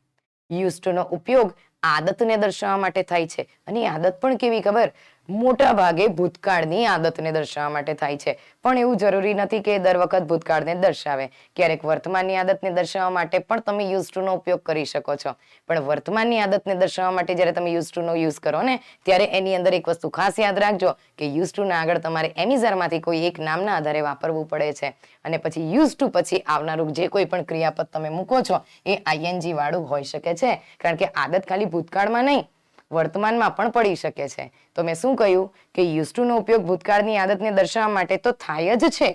યુઝ ટુ નો ઉપયોગ આદતને દર્શાવવા માટે થાય છે, અને એ આદત પણ કેવી ખબર? મોટા ભાગે ભૂતકાળની આદતને દર્શાવવા માટે થાય છે. પણ એવું જરૂરી નથી કે દર વખત ભૂતકાળને દર્શાવે. ક્યારેક વર્તમાનની આદતને દર્શાવવા માટે પણ તમે યુઝ ટુ નો ઉપયોગ કરી શકો છો. પણ વર્તમાનની આદતને દર્શાવવા માટે જ્યારે તમે યુઝ ટુ નો યુઝ કરો ને, ત્યારે એની અંદર એક વસ્તુ ખાસ યાદ રાખજો કે યુઝ ટુ ના આગળ તમારે એમિઝારમાંથી કોઈ એક નામના આધારે વાપરવું પડે છે, અને પછી યુઝ ટુ પછી આવનારું જે કોઈ પણ ક્રિયાપદ તમે મૂકો છો એ આઈએનજી વાળું હોઈ શકે છે, કારણ કે આદત ખાલી ભૂતકાળમાં નહીં, વર્તમાનમાં પણ પડી શકે છે. તો મેં શું કહ્યું કે યુઝ ટુ નો ઉપયોગ ભૂતકાળની આદતને દર્શાવવા માટે તો થાય જ છે,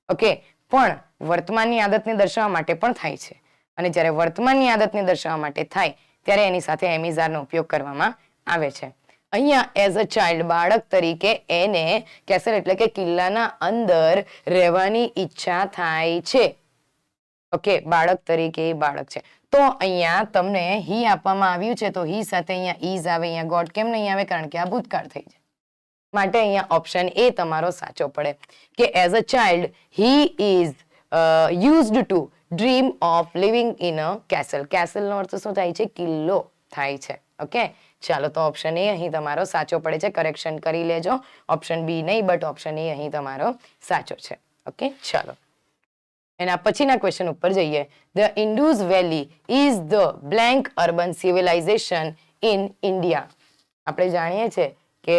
ઓકે, પણ વર્તમાનની આદતને દર્શાવવા માટે પણ થાય છે. અને જ્યારે વર્તમાનની આદતને દર્શાવવા માટે થાય ત્યારે એની સાથે એમિઝારનો ઉપયોગ કરવામાં આવે છે. અહીંયા એઝ અ ચાઇલ્ડ, બાળક તરીકે એને કેસલ એટલે કે કિલ્લાના અંદર રહેવાની ઈચ્છા થાય છે, ઓકે, બાળક તરીકે બાળક છે. તો અહીંયા તમને હી આપવામાં આવ્યું છે, તો હી સાથે અહીંયા ઇઝ આવે, અહીંયા ગોટ કેમ નહીં આવે? કારણ કે આ ભૂતકાળ થઈ જાય. માટે અહીંયા ઓપ્શન એ તમારો સાચો પડે કે as a child he is used to dream of living in a castle. કેસલનો અર્થ શું થાય છે? કિલ્લો થાય છે, ઓકે. ચાલો, તો ઓપ્શન એ અહીં તમારો સાચો પડે છે. કરેક્શન કરી લેજો, ઓપ્શન બી નહીં, બટ ઓપ્શન એ અહીં તમારો સાચો છે, ઓકે. ચાલો, એના પછીના ક્વેશ્ચન ઉપર જઈએ. The Indus valley is the blank urban civilisation in India. આપણે જાણીએ છીએ કે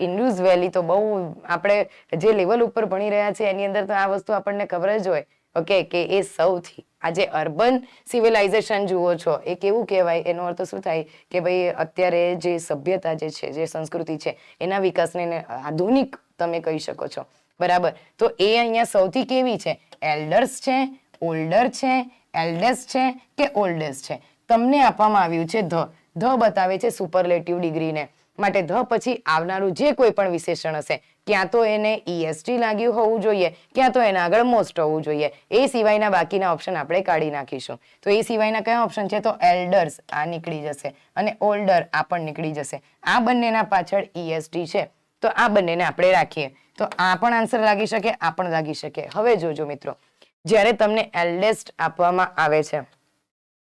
ઇન્ડસ વેલી તો બહુ આપણે જે લેવલ ઉપર ભણી રહ્યા છીએ એની અંદર તો આ વસ્તુ આપણને ખબર જ હોય, ઓકે, કે એ સૌથી આ જે અર્બન સિવિલાઇઝેશન જુઓ છો એ કેવું કહેવાય? એનો અર્થ શું થાય કે ભાઈ અત્યારે જે સભ્યતા જે છે, જે સંસ્કૃતિ છે, એના વિકાસને આધુનિક તમે કહી શકો છો, બરાબર. તો એ અહીંયા સૌથી કેવી છે? એલ્ડર્સ છે, ઓલ્ડર છે, એલ્ડેસ્ટ છે કે ઓલ્ડેસ્ટ છે? તમને આપવામાં આવ્યું છે ધ. ધ બતાવે છે સુપરલેટિવ ડિગ્રીને, માટે ધ પછી આવનારું જે કોઈ પણ વિશેષણ હશે, ક્યાં તો એને EST લાગ્યું હોવું જોઈએ, ક્યાં તો એના આગળ મોસ્ટ હોવું જોઈએ. એ સિવાયના બાકીના ઓપ્શન આપણે કાઢી નાખીશું. તો એ સિવાયના કયા ઓપ્શન છે? તો એલ્ડર્સ આ નીકળી જશે, અને ઓલ્ડર આ પણ નીકળી જશે. આ બંનેના પાછળ EST છે, તો આ બંનેને આપણે રાખીએ. તો આ પણ આન્સર લાગી શકે, આ પણ લાગી શકે. હવે જોજો મિત્રો, જ્યારે તમને એલ્ડેસ્ટ આપવામાં આવે છે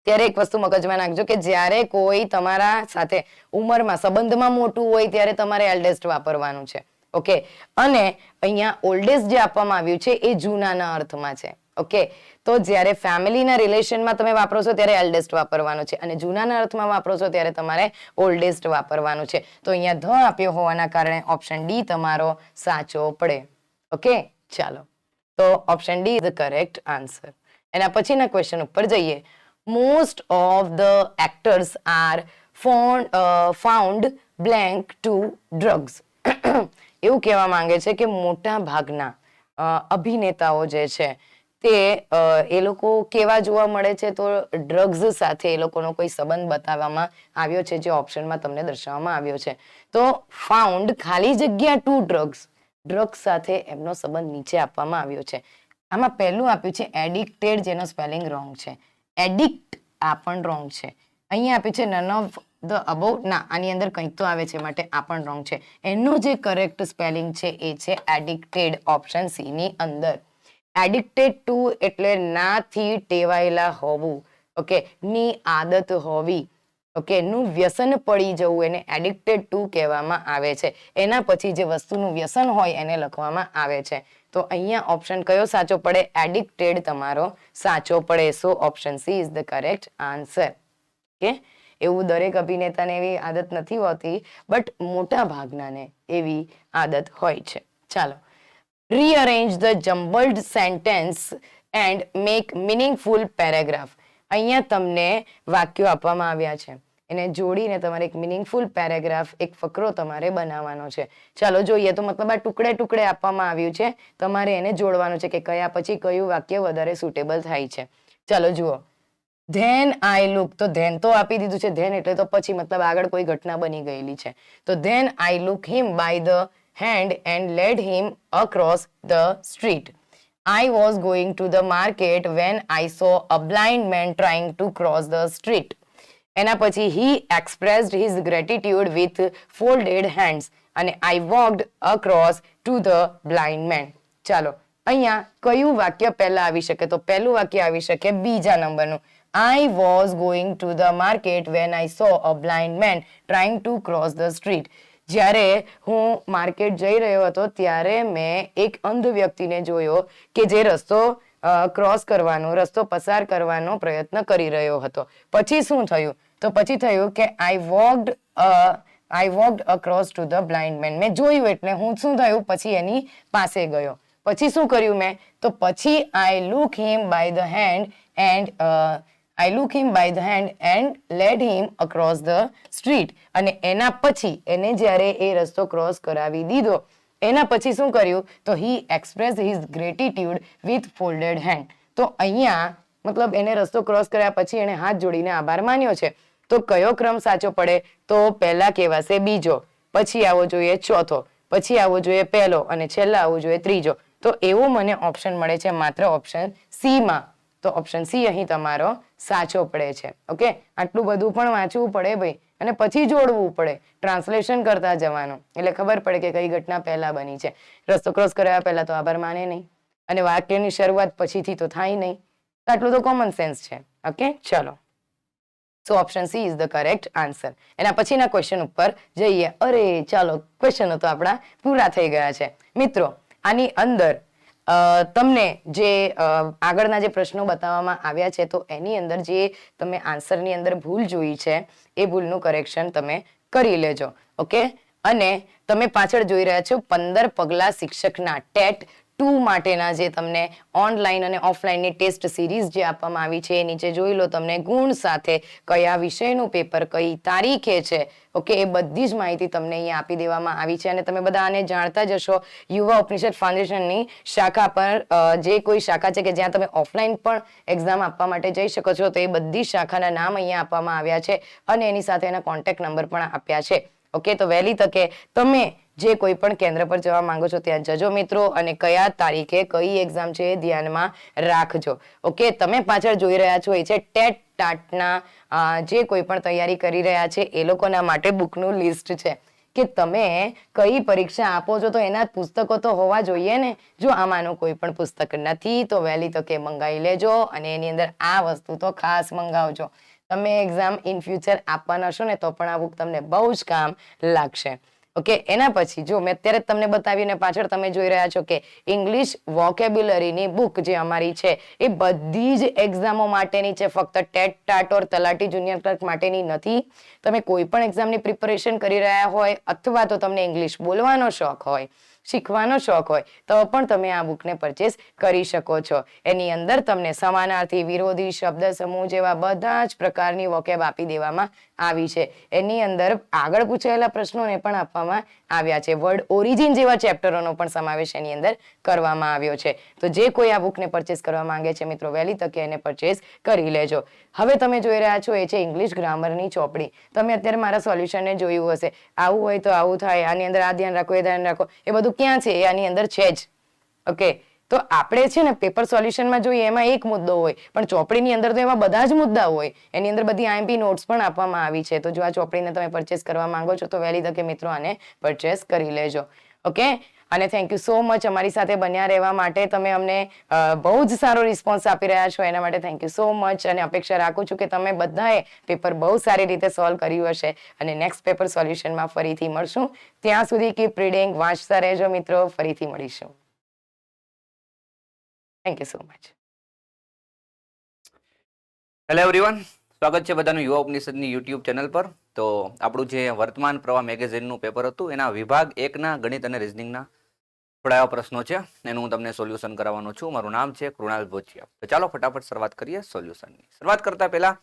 ત્યારે એક વસ્તુ મગજમાં નાખજો કે જ્યારે કોઈ તમારા સાથે ઉંમરમાં, સંબંધમાં મોટું હોય ત્યારે તમારે એલ્ડેસ્ટ વાપરવાનું છે, ઓકે. અને અહીંયા ઓલ્ડેસ્ટ જે આપવામાં આવ્યું છે એ જૂનાના અર્થમાં છે, ઓકે. તો જ્યારે ફેમિલીના રિલેશનમાં તમે વાપરો છો ત્યારે એલ્ડેસ્ટ વાપરવાનું છે, અને જૂનાના અર્થમાં વાપરો છો ત્યારે તમારે ઓલ્ડેસ્ટ વાપરવાનું છે. તો અહીંયા ધ આપ્યો હોવાના કારણે ઓપ્શન ડી તમારો સાચો પડે, ઓકે. ચાલો, તો option D is the correct answer. એના પછીના ક્વેશ્ચન ઉપર જઈએ. Most of the actors are found blank to drugs. એવું કહેવા માંગે છે કે મોટા ભાગના અભિનેતાઓ જે છે તે એ લોકો કેવા જોવા મળે છે? તો ડ્રગ્સ સાથે એ લોકોનો કોઈ સંબંધ બતાવવામાં આવ્યો છે, જે ઓપ્શનમાં તમને દર્શાવવામાં આવ્યો છે. તો ફાઉન્ડ ખાલી જગ્યા ટુ ડ્રગ્સ, ડ્રગ્સ સાથે એમનો સંબંધ નીચે આપવામાં આવ્યો છે. આમાં પહેલું આપ્યું છે એડિક્ટેડ, જેનો સ્પેલિંગ રોંગ છે. એડિક્ટ આ પણ રોંગ છે. અહીંયા આપ્યું છે નન ઓફ ધ અબોવ, ના, આની અંદર કંઈક તો આવે છે, માટે આ પણ રોંગ છે. એનો જે કરેક્ટ સ્પેલિંગ છે એ છે એડિક્ટેડ, ઓપ્શન સી ની અંદર. એડિક્ટેડ ટુ એટલે નાથી ટેવાયેલા હોવું, ઓકે, ની આદત હોવી, ઓકે, નું વ્યસન પડી જવું, એને એડિક્ટેડ ટુ કહેવામાં આવે છે. એના પછી જે વસ્તુનું વ્યસન હોય એને લખવામાં આવે છે. તો અહીંયા ઓપ્શન કયો સાચો પડે? એડિક્ટેડ તમારો સાચો પડે. So option C is the correct answer, okay. એવું દરેક અભિનેતાને એવી આદત નથી હોતી, બટ મોટા ભાગનાને એવી આદત હોય છે. ચાલો, rearrange the jumbled sentence and make meaningful paragraph. અહીંયા તમને વાક્યો આપવામાં આવ્યા છે, એને જોડીને તમારે એક મિનિંગફુલ પેરેગ્રાફ, એક ફકરો તમારે બનાવવાનો છે. ચાલો જોઈએ. તો મતલબ આ ટુકડે ટુકડે આપવામાં આવ્યું છે, તમારે એને જોડવાનું છે કે કયા પછી કયું વાક્ય વધારે સુટેબલ થાય છે. ચાલો જુઓ. ધેન આઈ લુક, તો ધેન તો આપી દીધું છે, ધેન એટલે તો પછી મતલબ આગળ કોઈ ઘટના બની ગયેલી છે. તો then I look him by the hand and led him across the street. I was going to the market when I saw a blind man trying to cross the street. એના પછી he expressed his gratitude with folded hands અને I walked across to the blind man. ચાલો અહીંયા કયું વાક્ય પહેલા આવી શકે? તો પહેલું વાક્ય આવી શકે બીજા નંબરનું. I was going to the market when I saw a blind man trying to cross the street. જ્યારે હું માર્કેટ જઈ રહ્યો હતો ત્યારે મેં એક અંધ વ્યક્તિને જોયો કે જે રસ્તો ક્રોસ કરવાનો, રસ્તો પસાર કરવાનો પ્રયત્ન કરી રહ્યો હતો. પછી શું થયું? તો પછી થયું કે I walked across to the blind man. મેં જોયું એટલે હું શું થયું? પછી એની પાસે ગયો. પછી શું કર્યું મેં? તો પછી I look him by the hand and led him across the street. અને એના પછી એને જ્યારે એ રસ્તો ક્રોસ કરાવી દીધો, એના પછી શું કર્યું? તો he expressed his gratitude with folded hand. તો અહીંયા મતલબ એને રસ્તો ક્રોસ કર્યા પછી એને હાથ જોડીને આભાર માન્યો છે. તો કયો ક્રમ સાચો પડે? તો પહેલા કહેવાશે બીજો, પછી આવવો જોઈએ ચોથો, પછી આવવો જોઈએ પહેલો અને છેલ્લા આવવો જોઈએ ત્રીજો. તો એવો મને ઓપ્શન મળે છે માત્ર ઓપ્શન સી માં. તો ઓપ્શન સી અહીં તમારો સાચો પડે છે. ઓકે, આટલું બધું પણ વાંચવું પડે ભાઈ, અને પછી જોડવું પડે, ટ્રાન્સલેશન કરતા જવાનું, એટલે ખબર પડે કે કઈ ઘટના પહેલા બની છે. રસ્તો ક્રોસ કર્યા પહેલા તો આભાર માને નહીં, અને વાક્યની શરૂઆત પછીથી તો થાય નહીં. આટલું તો કોમન સેન્સ છે. ઓકે, ચલો. So option C is the correct answer. એના પછીના ક્વેશ્ચન ઉપર જઈએ. અરે ચાલો, ક્વેશ્ચનો તો આપણા પૂરા થઈ ગયા છે. મિત્રો, આની અંદર તમને જે આગળના જે પ્રશ્નો બતાવવામાં આવ્યા છે, તો એની અંદર જે તમે આન્સરની અંદર ભૂલ જોઈ છે એ ભૂલનું કરેક્શન તમે કરી લેજો. ઓકે, અને તમે પાછળ જોઈ રહ્યા છો 15 પગલા શિક્ષકના ટેટ 2 માટેના જે તમને ઓનલાઈન અને ઓફલાઈનની ટેસ્ટ સિરીઝ જે આપવામાં આવી છે, એ નીચે જોઈ લો તમને ગુણ સાથે કયા વિષયનું પેપર કઈ તારીખે છે. ઓકે, એ બધી જ માહિતી તમને અહીંયા આપી દેવામાં આવી છે. અને તમે બધા આને જાણતા જ હશો, યુવા ઉપનિષદ ફાઉન્ડેશનની શાખા પર જે કોઈ શાખા છે કે જ્યાં તમે ઓફલાઈન પણ એક્ઝામ આપવા માટે જઈ શકો છો, તો એ બધી શાખાના નામ અહીંયા આપવામાં આવ્યા છે અને એની સાથે એના કોન્ટેક્ટ નંબર પણ આપ્યા છે. ઓકે, તો વહેલી તકે તમે જે કોઈ પણ કેન્દ્ર પર જવા માંગો છો ત્યાં જજો મિત્રો, અને કયા તારીખે કઈ એક્ઝામ છે એ ધ્યાનમાં રાખજો. ઓકે, તમે પાછળ જોઈ રહ્યા છો એ છે ટેટ ટાટના જે કોઈ પણ તૈયારી કરી રહ્યા છે એ લોકોના માટે બુકનું લિસ્ટ છે કે તમે કઈ પરીક્ષા આપો છો તો એના પુસ્તકો તો હોવા જોઈએ ને. જો આમાંનું કોઈ પણ પુસ્તક નથી તો વહેલી તકે મંગાવી લેજો, અને એની અંદર આ વસ્તુ તો ખાસ મંગાવજો. તમે એક્ઝામ ઇન ફ્યુચર આપવાના છો ને તો પણ આ બુક તમને બહુ જ કામ લાગશે. ઓકે, એના પછી જો મેં અત્યારે તમને બતાવીને પાછળ તમે જોઈ રહ્યા છો કે ઇંગ્લિશ વોકેબ્યુલરીની બુક જે અમારી છે એ બધી જ એક્ઝામો માટેની છે, ફક્ત ટેટ ટાટ ઓર તલાટી જુનિયર ક્લર્ક માટેની નથી. તમે કોઈ પણ એક્ઝામની પ્રિપરેશન કરી રહ્યા હોય અથવા તો તમને ઇંગ્લિશ બોલવાનો શોખ હોય, શીખવાનો શોખ હોય, તો પણ તમે આ બુકને પરચેસ કરી શકો છો. એની અંદર તમને સમાનાર્થી, વિરોધી, શબ્દ સમૂહ જેવા બધા જ પ્રકારની વોકેબ આપી દેવામાં આવી છે. એની અંદર આગળ પૂછાયેલા પ્રશ્નોને પણ આપવામાં આવ્યા છે. વર્ડ ઓરિજિન જેવા ચેપ્ટરોનો પણ સમાવેશ એની અંદર કરવામાં આવ્યો છે. તો જે કોઈ આ બુકને પરચેસ કરવા માંગે છે મિત્રો, વહેલી તકે એને પરચેસ કરી લેજો. હવે તમે જોઈ રહ્યા છો એ છે ઇંગ્લિશ ગ્રામરની ચોપડી. તમે અત્યારે મારા સોલ્યુશનને જોયું હશે, આવું હોય તો આવું થાય, આની અંદર આ ધ્યાન રાખો, એ ધ્યાન રાખો, એ બધું ક્યાં છે? એ આની અંદર છે જ. ઓકે, તો આપણે છે ને પેપર સોલ્યુશનમાં જોઈએ એમાં એક મુદ્દો હોય, પણ ચોપડીની અંદર તો એવા બધા જ મુદ્દા હોય. એની અંદર બધી આઈએમપી નોટ્સ પણ આપવામાં આવી છે. તો જો આ ચોપડીને તમે પરચેસ કરવા માંગો છો તો વહેલી તકે મિત્રો આને પરચેસ કરી લેજો. ઓકે, અને થેન્ક યુ સો મચ અમારી સાથે બન્યા રહેવા માટે. તમે અમને બહુ જ સારો રિસ્પોન્સ આપી રહ્યા છો, એના માટે થેન્ક યુ સો મચ. અને અપેક્ષા રાખું છું કે તમે બધાએ પેપર બહુ સારી રીતે સોલ્વ કર્યું હશે, અને નેક્સ્ટ પેપર સોલ્યુશનમાં ફરીથી મળશું. ત્યાં સુધી કીપ રીડિંગ, વાંચતા રહેજો મિત્રો. ફરીથી મળીશું. Thank you so much. Hello everyone, સ્વાગત છે બધાનું યુવા ઉપનિષદની યુટ્યુબ ચેનલ પર. તો આપણું જે વર્તમાન પ્રવાહ મેગેઝિનનું પેપર હતું એના વિભાગ 1ના ગણિત અને રિઝનિંગના થોડા એવા પ્રશ્નો છે, એનું હું તમને સોલ્યુશન કરાવવાનો છું. મારું નામ છે કૃણાલ ભોચિયા. તો ચાલો ફટાફટ શરૂઆત કરીએ સોલ્યુશનની. શરૂઆત કરતા પહેલા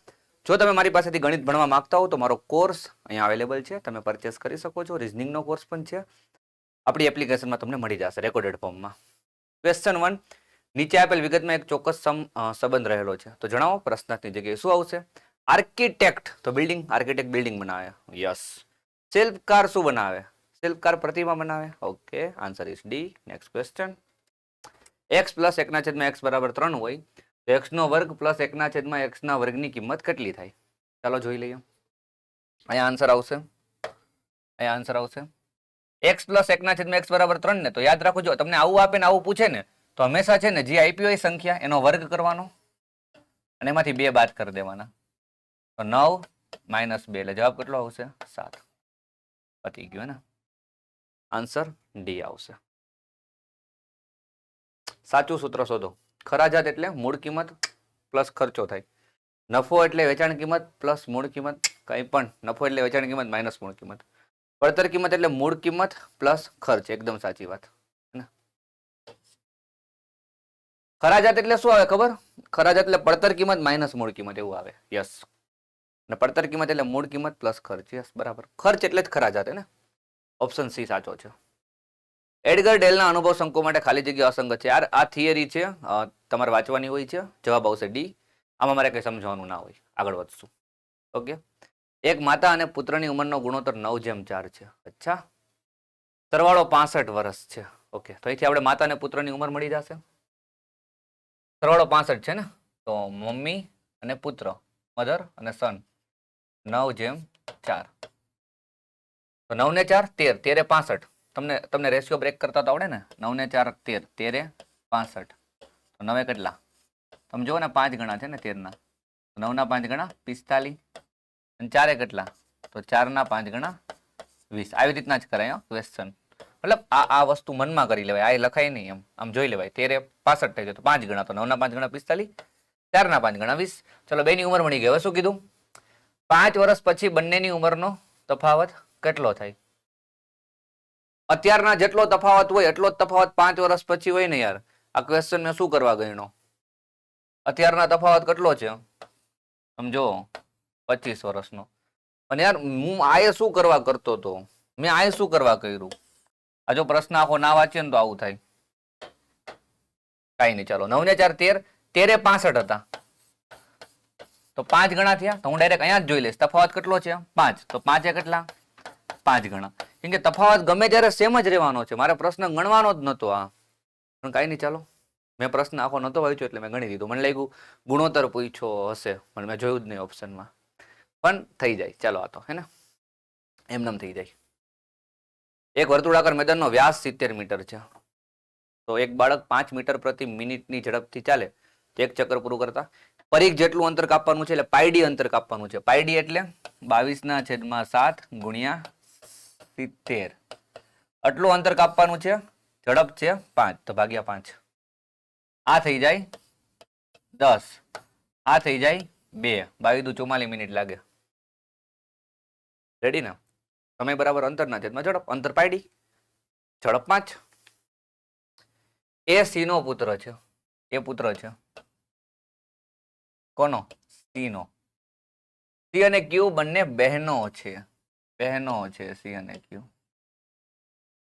જો તમે મારી પાસેથી ગણિત ભણવા માંગતા હો તો મારો કોર્સ અહીંયા અવેલેબલ છે, તમે પરચેસ કરી શકો છો. રિઝનિંગનો કોર્સ પણ છે, આપણી એપ્લિકેશનમાં તમને મળી જશે રેકોર્ડેડ ફોર્મમાં. ક્વેશ્ચન 1, નીચે આપેલ વિગતમાં એક ચોક્કસ સંબંધ રહેલો છે, તો જણાવો પ્રશ્નાર્થની જગ્યાએ શું આવશે? આર્કિટેક્ટ તો બિલ્ડિંગ, આર્કિટેક્ટ બિલ્ડિંગ બનાવે, યસ. શિલ્પકાર શું બનાવે? શિલ્પકાર પ્રતિમા બનાવે, okay, answer is D. Next question, x plus 1/x બરાબર 3 હોય તો x નો વર્ગ પ્લસ 1/x ના વર્ગની કિંમત કેટલી થાય? ચાલો જોઈ લઈએ. અહીંયા આન્સર આવશે x પ્લસ 1/x બરાબર 3 ને, તો યાદ રાખો, જો તમને આવું આપે ને આવું પૂછે ને તો હંમેશા છે ને જે આપી હોય સંખ્યા એનો વર્ગ કરવાનો અને એમાંથી 2 બાદ કરી દેવાના, તો 9 - 2 એટલે જવાબ કેટલો આવશે? 7. પતી ગયો ને, આન્સર ડી આવશે. સાચું સૂત્ર શોધો. ખરાજાત એટલે મૂળ કિંમત પ્લસ ખર્ચો થાય. નફો એટલે વેચાણ કિંમત પ્લસ મૂળ કિંમત, કંઈ પણ નફો એટલે વેચાણ કિંમત માઇનસ મૂળ કિંમત. પડતર કિંમત એટલે મૂળ કિંમત પ્લસ ખર્ચ, એકદમ સાચી વાત. ખરાજાત એટલે શું આવે ખબર? ખરાજાત એટલે પડતર કિંમત માઇનસ મૂળ કિંમત એવું આવે, યસ. અને પડતર કિંમત એટલે મૂળ કિંમત પ્લસ ખર્ચ, યસ, બરાબર. ખર્ચ એટલે જ ખરાજાત, ને ઓપ્શન સી સાચો છે. એડગર ડેલના અનુભવ શંકુ માટે ખાલી જગ્યા અસંગત છે. યાર આ થિયરી છે, તમારે વાંચવાની હોય છે. જવાબ આવશે ડી. આમાં મારે કંઈ સમજવાનું ના હોય, આગળ વધશું. ઓકે, એક માતા અને પુત્રની ઉંમરનો ગુણોત્તર 9:4 છે. અચ્છા, સરવાળો 65 વર્ષ છે. ઓકે, તો અહીંથી આપણે માતા અને પુત્રની ઉંમર મળી જશે. સરવાળો 65 છે ને, તો મમ્મી અને પુત્ર, મધર અને સન, 9:4. તો 9 ને 4 13, 13 એ 65. તમને રેશિયો બ્રેક કરતા તો આવડે ને. 9 ને 4 13, 13 એ 65. તો 9 કેટલા? તમે જુઓ ને 5 ગણા છે ને 13 ના, 9 ના 5 ગણા 45, અને 4 કેટલા? તો 4 ના 5 ગણા 20. આવી રીતના જ કરાય ક્વેશ્ચન. મતલબ આ વસ્તુ મનમાં કરી લેવાય, આ લખાય નહીં, એમ આમ જોઈ લેવાય. 13 એ 65 થઈ જાય તો 5 ગણા, તો 9 ના 5 ગણા 45, 4 ના 5 ગણા 20. ચલો, બેની ઉંમર મળી ગઈ. હવે શું કીધું? 5 વર્ષ પછી બંનેની ઉંમરનો તફાવત કેટલો થાય? અત્યારના જેટલો તફાવત હોય એટલો જ તફાવત 5 વર્ષ પછી હોય ને યાર. આ ક્વેશ્ચન મેં શું કરવા ગણ્યો? અત્યારના તફાવત કેટલો છે સમજો, 25 વર્ષનો. અને યાર હું આએ શું કરવા કરતો હતો? મેં આએ શું કરવા કર્યું? આ જો પ્રશ્ન આખો ના વાંચીએ ને તો આવું થાય. કઈ નહીં, ચાલો. 9 ને 4 13, 13 એ 65 હતા તો 5 ગણા થયા. તો હું ડાયરેક્ટ અહીંયા જ જોઈ લઈશ તફાવત કેટલો છે, 5. તો 5 એ કેટલા? 5 ગણા. કેમ કે તફાવત ગમે ત્યારે સેમ જ રહેવાનો છે, મારે પ્રશ્ન ગણવાનો જ નહોતો આ. પણ કાંઈ નહીં, ચાલો. મેં પ્રશ્ન આખો નહોતો વાંચ્યો એટલે મેં ગણી દીધું. મને લાગ્યું ગુણોત્તર પૂછ્યો હશે, પણ મેં જોયું જ નહીં ઓપ્શનમાં. પણ થઈ જાય, ચાલો. આ તો હે ને એમનેમ થઈ જાય. એક વર્તુળાકાર મેદાનનો વ્યાસ 70 મીટર છે. તો એક બાળક 5 મીટર પ્રતિ મિનિટની ઝડપથી ચાલે તો એક ચક્કર પૂરું કરતા પરિઘ જેટલું અંતર કાપવાનું છે, એટલે પાયડી અંતર કાપવાનું છે. પાયડી એટલે 22/7 ગુણ્યા 70. આટલું અંતર કાપવાનું છે. ઝડપ છે 5, તો ભાગ્યા 5. આ થઈ જાય 10, આ થઈ જાય 2. 22 દુ 44 મિનિટ લાગે. રેડી ને? સમય બરાબર અંતરના છેદમાં ઝડપ. અંતર પાયડી, ઝડપ 5. એ સી નો પુત્ર છે. એ પુત્ર છે કોનો? સી નો. સી અને ક્યુ બંને બહેનો છે. બહેનો છે સી અને ક્યુ.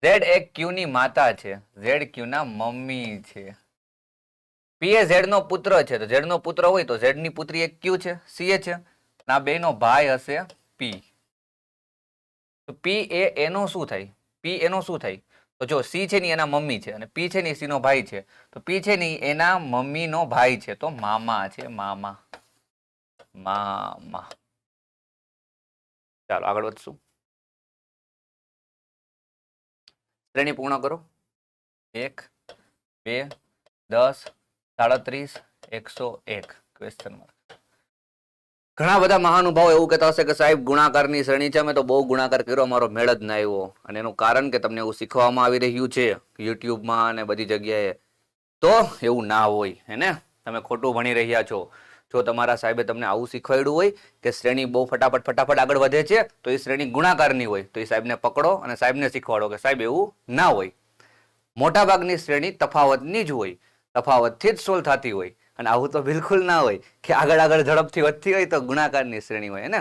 ઝેડ એ ક્યુ ની માતા છે. ઝેડ ક્યુ ના મમ્મી છે. પી એ ઝેડ નો પુત્ર છે. તો ઝેડ નો પુત્ર હોય તો ઝેડ ની પુત્રી એક ક્યુ છે, સી એ છે. આ બે નો ભાઈ હશે પી. તો પી એ એનો શું થાય? પી એનો શું થાય? તો જો સી છે ની એના મમ્મી છે અને પી છે ની સી નો ભાઈ છે. તો પી છે ની એના મમ્મી નો ભાઈ છે, તો મામા છે. મામા. મામા. ચાલો આગળ વધશું. શ્રેણી પૂર્ણ કરો. 1 2 10 37 101 ક્વેશ્ચન માર્ક. ઘણા બધા મહાનુભાવો એવું કહેતા હશે કે સાહેબ ગુણાકારની શ્રેણી છે, અમે તો બહુ ગુણાકાર કર્યો, અમારો મેળ જ ના આવ્યો. અને એનું કારણ કે તમને એવું શીખવામાં આવી રહ્યું છે યુટ્યુબમાં અને બધી જગ્યાએ. તો એવું ના હોય, હે ને? તમે ખોટું ભણી રહ્યા છો. જો તમારા સાહેબે તમને આવું શીખવાડ્યું હોય કે શ્રેણી બહુ ફટાફટ આગળ વધે છે, તો એ શ્રેણી ગુણાકારની હોય. તો એ સાહેબને પકડો અને સાહેબને શીખવાડો કે સાહેબ એવું ના હોય. મોટાભાગની શ્રેણી તફાવતની જ હોય, તફાવતથી જ સોલ્વ થતી હોય. અને આવું તો બિલકુલ ના હોય કે આગળ આગળ ઝડપથી વધતી હોય તો ગુણાકારની શ્રેણી હોય ને.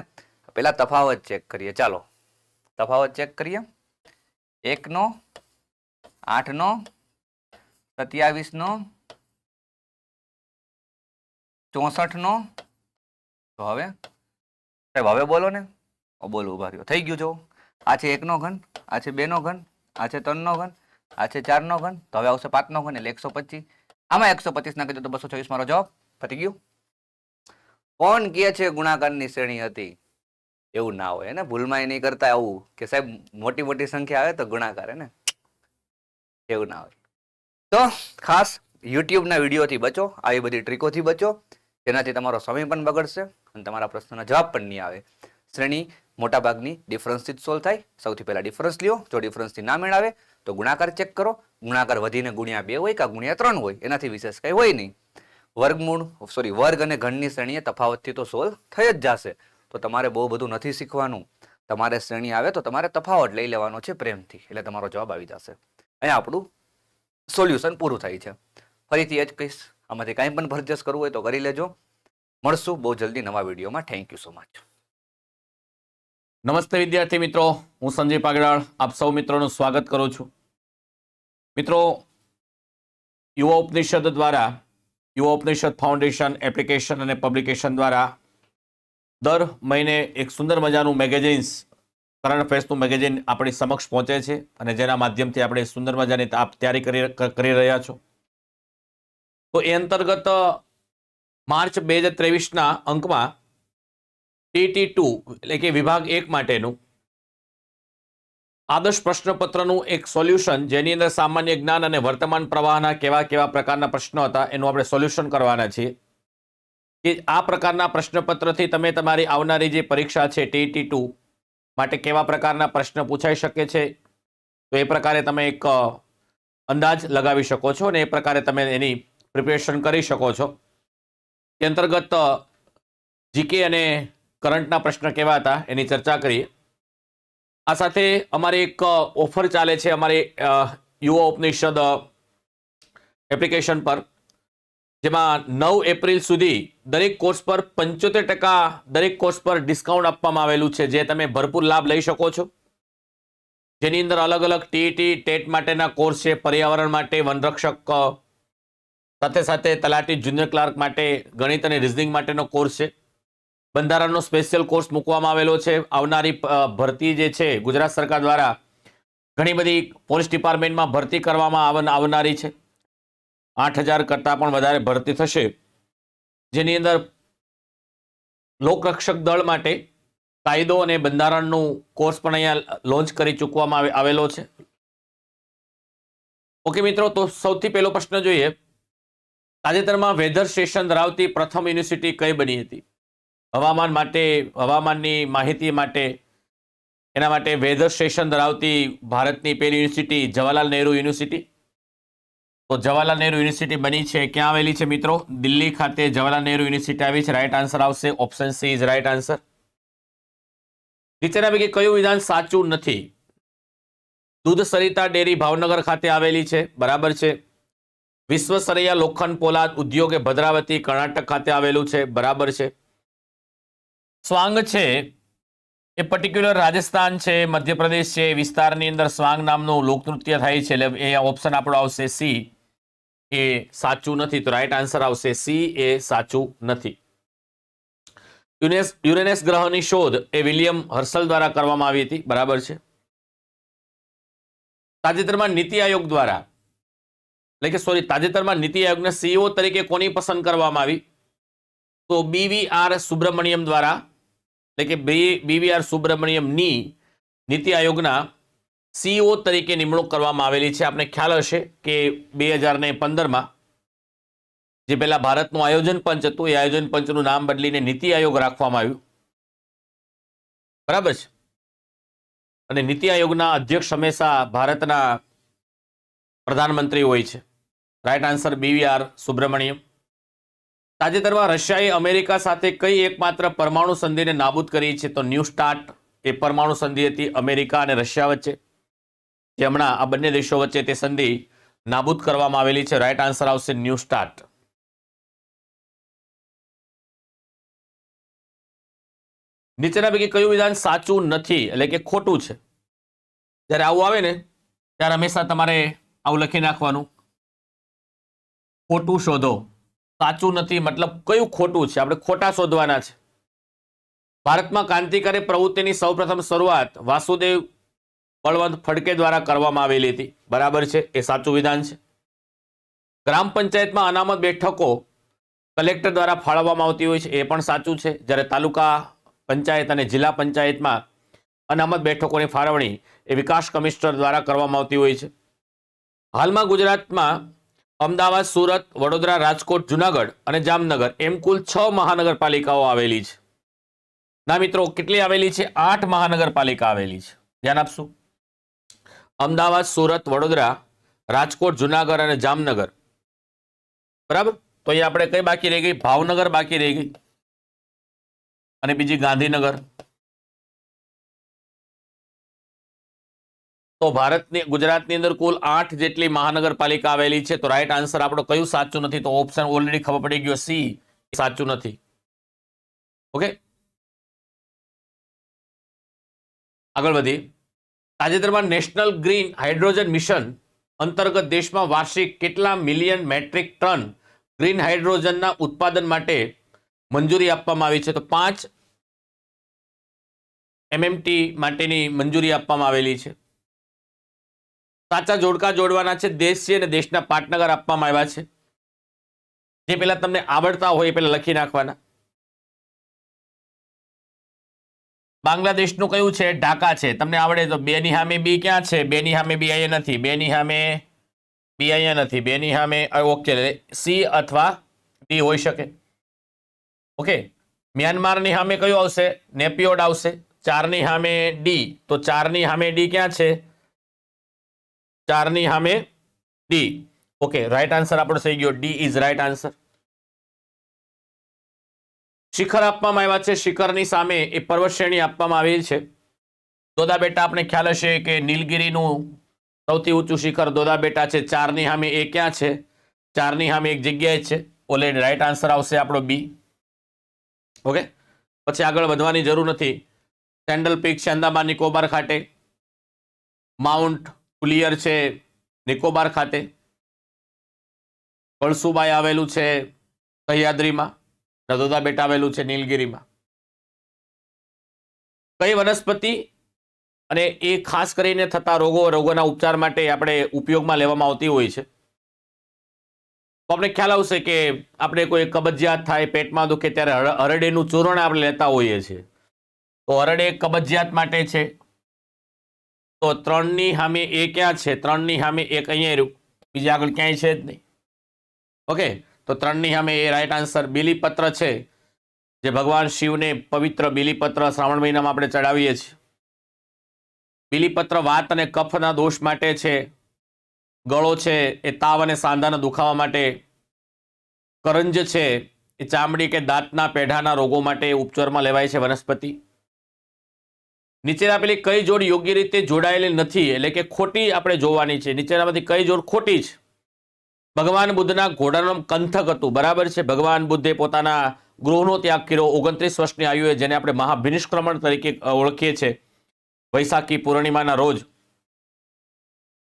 પેલા તફાવત ચેક કરીએ. ચાલો તફાવત ચેક કરીએ. 1 નો 8 નો 27 નો 64 નો. તો હવે સાહેબ હવે બોલો ને. બોલો, ઉભા રહ્યો. થઈ ગયું. જો આ છે 1 નો ઘન, આ છે 2 નો ઘન, આ છે 3 નો ઘન, આ છે 4 નો ઘન. તો હવે આવશે 5 નો ઘન એટલે 125. આમાં 125 નાખી દો તો 224 મારો જવાબ. પતી ગયું. કોણ કહે છે ગુણાકારની શ્રેણી હતી? એવું ના હોય ને, ભૂલમાં નહીં કરતા આવું કે સાહેબ મોટી મોટી સંખ્યા આવે તો ગુણાકાર હે ને, એવું ના હોય. તો ખાસ યુટ્યુબના વિડીયોથી બચો, આવી બધી ટ્રીકોથી બચો, જેનાથી તમારો સમય પણ બગડશે અને તમારા પ્રશ્નોના જવાબ પણ નહીં આવે. શ્રેણી મોટાભાગની ડિફરન્સથી જ સોલ્વ થાય. સૌથી પહેલા ડિફરન્સ લ્યો. જો ડિફરન્સથી ના મેળ આવે તો ગુણાકાર ચેક કરો. ગુણાકાર વધીને ગુણ્યા 2 હોય કે ગુણ્યા 3 હોય, એનાથી વિશેષ કંઈ હોય નહીં. વર્ગ અને ઘનની શ્રેણીએ તફાવતથી તો સોલ્વ થઈ જ જશે. તો તમારે બહુ બધું નથી શીખવાનું. તમારે શ્રેણી આવે તો તમારે તફાવત લઈ લેવાનો છે પ્રેમથી, એટલે તમારો જવાબ આવી જશે. અહીંયા આપણું સોલ્યુશન પૂરું થાય છે. ફરીથી એ જ કહીશ, આમાંથી કાંઈ પણ પરચેસ કરવું હોય તો કરી લેજો. મળશું બહુ જલ્દી નવા વિડીયોમાં. Thank you so much. નમસ્તે વિદ્યાર્થી મિત્રો, હું સંજય પાગડાળ આપ સૌ મિત્રોનું સ્વાગત કરું છું. મિત્રો, યુવા ઉપનિષદ દ્વારા, યુવા ઉપનિષદ ફાઉન્ડેશન એપ્લિકેશન અને પબ્લિકેશન દ્વારા દર મહિને એક સુંદર મજાનું મેગેઝિન્સ, કરંટ અફેર્સનું મેગેઝિન આપણી સમક્ષ પહોંચે છે અને જેના માધ્યમથી આપણે સુંદર મજાની તૈયારી કરી રહ્યા છો. તો એ અંતર્ગત માર્ચ 2023ના અંકમાં TT2 એટલે કે વિભાગ 1 માટેનું આદર્શ પ્રશ્નપત્રનું એક સોલ્યુશન, જેની અંદર સામાન્ય જ્ઞાન અને વર્તમાન પ્રવાહના કેવા કેવા પ્રકારના પ્રશ્નો હતા એનું આપણે સોલ્યુશન કરવાના છીએ. કે આ પ્રકારના પ્રશ્નપત્રથી તમે તમારી આવનારી જે પરીક્ષા છે TT2 માટે કેવા પ્રકારના પ્રશ્ન પૂછાઈ શકે છે, તો એ પ્રકારે તમે એક અંદાજ લગાવી શકો છો અને એ પ્રકારે તમે એની પ્રિપેરેશન કરી શકો છો. એ અંતર્ગત જીકે અને કરંટના પ્રશ્ન કેવા હતા એની ચર્ચા કરીએ. આ સાથે અમારી એક ઓફર ચાલે છે અમારી યુવા ઉપનિષદ એપ્લિકેશન પર, જેમાં 9 એપ્રિલ સુધી દરેક કોર્સ પર 75% દરેક કોર્સ પર ડિસ્કાઉન્ટ આપવામાં આવેલું છે, જે તમે ભરપૂર લાભ લઈ શકો છો. જેની અંદર અલગ અલગ ટીઈટી ટેટ માટેના કોર્સ છે, પર્યાવરણ માટે વનરક્ષક, સાથે સાથે તલાટી જુનિયર ક્લાર્ક માટે ગણિત અને રિઝનિંગ માટેનો કોર્સ છે. બંધારણનો સ્પેશિયલ કોર્સ મૂકવામાં આવેલો છે. આવનારી ભરતી જે છે ગુજરાત સરકાર દ્વારા ઘણી બધી પોલીસ ડિપાર્ટમેન્ટમાં ભરતી કરવામાં આવનારી છે. 8000 કરતાં પણ વધારે ભરતી થશે, જેની અંદર લોકરક્ષક દળ માટે કાયદો અને બંધારણનું કોર્સ પણ અહીંયા લોન્ચ કરી ચૂકવામાં આવેલો છે. ઓકે મિત્રો, તો સૌથી પહેલો પ્રશ્ન જોઈએ. તાજેતરમાં વેધર સ્ટેશન ધરાવતી પ્રથમ યુનિવર્સિટી કઈ બની હતી? હવામાન માટે, હવામાનની માહિતી માટે, એના માટે વેધર સ્ટેશન ધરાવતી ભારતની પહેલી યુનિવર્સિટી જવાહરલાલ નહેરુ યુનિવર્સિટી. તો જવાહરલાલ નહેરુ યુનિવર્સિટી બની છે, ક્યાં આવેલી છે મિત્રો? દિલ્હી ખાતે જવાહરલાલ નહેરુ યુનિવર્સિટી આવી છે. રાઈટ આન્સર આવશે option C is right answer. નીચેના પૈકી કયું વિધાન સાચું નથી? દૂધ સરિતા ડેરી ભાવનગર ખાતે આવેલી છે, બરાબર છે. વિશ્વસરૈયા લોખંડ પોલાદ ઉદ્યોગ એ ભદ્રાવતી કર્ણાટક ખાતે આવેલું છે, બરાબર છે. સ્વાંગ છે એ પર્ટિક્યુલર રાજસ્થાન છે, મધ્યપ્રદેશ છે, વિસ્તારની અંદર સ્વાંગ નામનું લોકનૃત્ય થાય છે, એટલે એ ઓપ્શન આપણો આવશે સી એ સાચું નથી. તો રાઈટ આન્સર આવશે સી એ સાચું નથી. યુરેનસ ગ્રહની શોધ એ વિલિયમ હર્સલ દ્વારા કરવામાં આવી હતી, બરાબર છે. તાજેતરમાં નીતિ આયોગ દ્વારા તાજેતરમાં નીતિ આયોગના સીઈઓ તરીકે કોની પસંદ કરવામાં આવી? તો BVR સુબ્રમણ્યમ દ્વારા, એટલે કે BVR સુબ્રમણ્યમની નીતિ આયોગના સીઈઓ તરીકે નિમણૂક કરવામાં આવેલી છે. આપને ખ્યાલ હશે કે 2015માં જે પહેલા ભારતનું આયોજન પંચ હતું, એ આયોજન પંચનું નામ બદલીને નીતિ આયોગ રાખવામાં આવ્યું, બરાબર છે. અને નીતિ આયોગના અધ્યક્ષ હંમેશા ભારતના પ્રધાનમંત્રી હોય છે. Right answer BVR Subramanyam. તાજેતરમાં રશિયાએ અમેરિકા સાથે કઈ એકમાત્ર પરમાણુ સંધિને નાબૂદ કરી છે? તો ન્યૂ સ્ટાર્ટ એ પરમાણુ સંધિ હતી અમેરિકા અને રશિયા વચ્ચે, જે હમણાં આ બંને દેશો વચ્ચે તે સંધિ નાબૂદ કરવામાં આવેલી છે. રાઈટ આન્સર આવશે ન્યૂ સ્ટાર્ટ. નીચેના પૈકી કયું વિધાન સાચું નથી એટલે કે ખોટું છે? જ્યારે આવું આવે ને ત્યારે હંમેશા તમારે આવું લખી નાખવાનું, ખોટું શોધો. સાચું નથી મતલબ કયું ખોટું છે, આપણે ખોટા શોધવાના છે. ભારતમાં ક્રાંતિકારી પ્રવૃત્તિની સૌપ્રથમ શરૂઆત વાસુદેવ બળવંત ફડકે દ્વારા કરવામાં આવેલી હતી. બરાબર છે, એ સાચું વિધાન છે. ગ્રામ પંચાયતમાં અનામત બેઠકો કલેક્ટર દ્વારા ફાળવવામાં આવતી હોય છે, એ પણ સાચું છે. જ્યારે તાલુકા પંચાયત અને જિલ્લા પંચાયતમાં અનામત બેઠકોની ફાળવણી એ વિકાસ કમિશનર દ્વારા કરવામાં આવતી હોય છે. હાલમાં ગુજરાતમાં અમદાવાદ, સુરત, વડોદરા, રાજકોટ, જુનાગઢ અને જામનગર એમ કુલ 6 મહાનગરપાલિકાઓ આવેલી છે. ના મિત્રો, કેટલી આવેલી છે? 8 મહાનગરપાલિકા આવેલી છે. ધ્યાન આપશું. અમદાવાદ, સુરત, વડોદરા, રાજકોટ, જુનાગઢ અને જામનગર. બરાબર. તો અહીંયા આપણે કઈ બાકી રહી ગઈ? ભાવનગર બાકી રહી ગઈ અને બીજી ગાંધીનગર. તો ભારતની ગુજરાતની અંદર કુલ 8 જેટલી મહાનગરપાલિકા આવેલી છે. તો રાઈટ આન્સર આપણો કયું સાચું નથી? તો ઓપ્શન ઓલરેડી ખબર પડી ગયો, સી સાચું નથી. ઓકે, આગળ વધી. તાજેતરમાં નેશનલ ગ્રીન હાઇડ્રોજન મિશન અંતર્ગત દેશમાં વાર્ષિક કેટલા મિલિયન મેટ્રિક ટન ગ્રીન હાઇડ્રોજનના ઉત્પાદન માટે મંજૂરી આપવામાં આવી છે? તો 5 MMT માટેની મંજૂરી આપવામાં આવેલી છે. સાચા જોડકા જોડવાના છે. દેશ છે અને દેશના પાટનગર આપવામાં આવ્યા છે. જે પેલા તમને આવડતા હોય એ પેલા લખી નાખવાના. બાંગ્લાદેશનું કયું છે? ઢાકા છે. તમને આવડે તો 2 ની સામે બી ક્યાં છે? 2 ની સામે બી અહીંયા નથી. 2 ની સામે બી અહીંયા નથી. 2 ની સામે ઓકે, સી અથવા ડી હોઈ શકે. ઓકે, મ્યાનમારની સામે કયું આવશે? નેપિયોડ આવશે. 4 ની સામે ડી. તો 4 ની સામે ડી ક્યાં છે? 4 ની સામે ડી. ઓકે, રાઈટ આન્સર આપણો થઈ ગયો. D is right answer. શિખર આપવામાં આવ્યા છે. શિખરની સામે એ પર્વત શ્રેણી આપવામાં આવેલી છે. દોદાબેટા આપણે ખ્યાલ હશે કે નીલગિરીનું સૌથી ઊંચું શિખર દોદાબેટા છે. 4 ની સામે એ ક્યાં છે? 4 ની સામે એક જગ્યાએ છે. ઓલરેડી રાઈટ આન્સર આવશે આપણો બી. ઓકે, પછી આગળ વધવાની જરૂર નથી. સેન્ડલ પીક છે અંદામાન નિકોબાર ખાતે. માઉન્ટ કુલિયર છે નિકોબાર ખાતે. કળસુબાઈ આવેલું છે સહ્યાદ્રીમાં. દોદાબેટા આવેલું છે નીલગિરીમાં. કઈ વનસ્પતિ અને એ ખાસ કરીને થતા રોગોના ઉપચાર માટે આપણે ઉપયોગમાં લેવામાં આવતી હોય છે? તો આપણે ખ્યાલ આવશે કે આપણે કોઈ કબજિયાત થાય, પેટમાં દુખે ત્યારે હરડેનું ચૂર્ણ આપણે લેતા હોઈએ છીએ. તો હરડે કબજિયાત માટે છે. તો 3 ની સામે એ ક્યાં છે? 3 ની સામે એક અહીંયા રહ્યું, બીજા આગળ ક્યાંય છે જ નહીં. ઓકે, તો 3 ની સામે એ રાઈટ આન્સર. બીલીપત્ર છે, જે ભગવાન શિવને પવિત્ર બીલીપત્ર શ્રાવણ મહિનામાં આપણે ચડાવીએ છીએ. બીલીપત્ર વાત અને કફના દોષ માટે છે. ગળો છે એ તાવ અને સાંધાના દુખાવા માટે. કરંજ છે એ ચામડી કે દાંતના પેઢાના રોગો માટે ઉપચારમાં લેવાય છે વનસ્પતિ. નીચેના પેલી કઈ જોડ યોગ્ય રીતે જોડાયેલી નથી એટલે કે ખોટી આપણે જોવાની છે? નીચેનામાંથી કઈ જોડ ખોટી છે? ભગવાન બુદ્ધના ઘોડાનું કંથક હતું. બરાબર છે. ભગવાન બુદ્ધે પોતાના ગૃહનો ત્યાગ કર્યો 29 વર્ષની આયુએ, જેને આપણે મહાભિનિષ્ક્રમણ તરીકે ઓળખીએ છીએ, વૈશાખી પૂર્ણિમાના રોજ.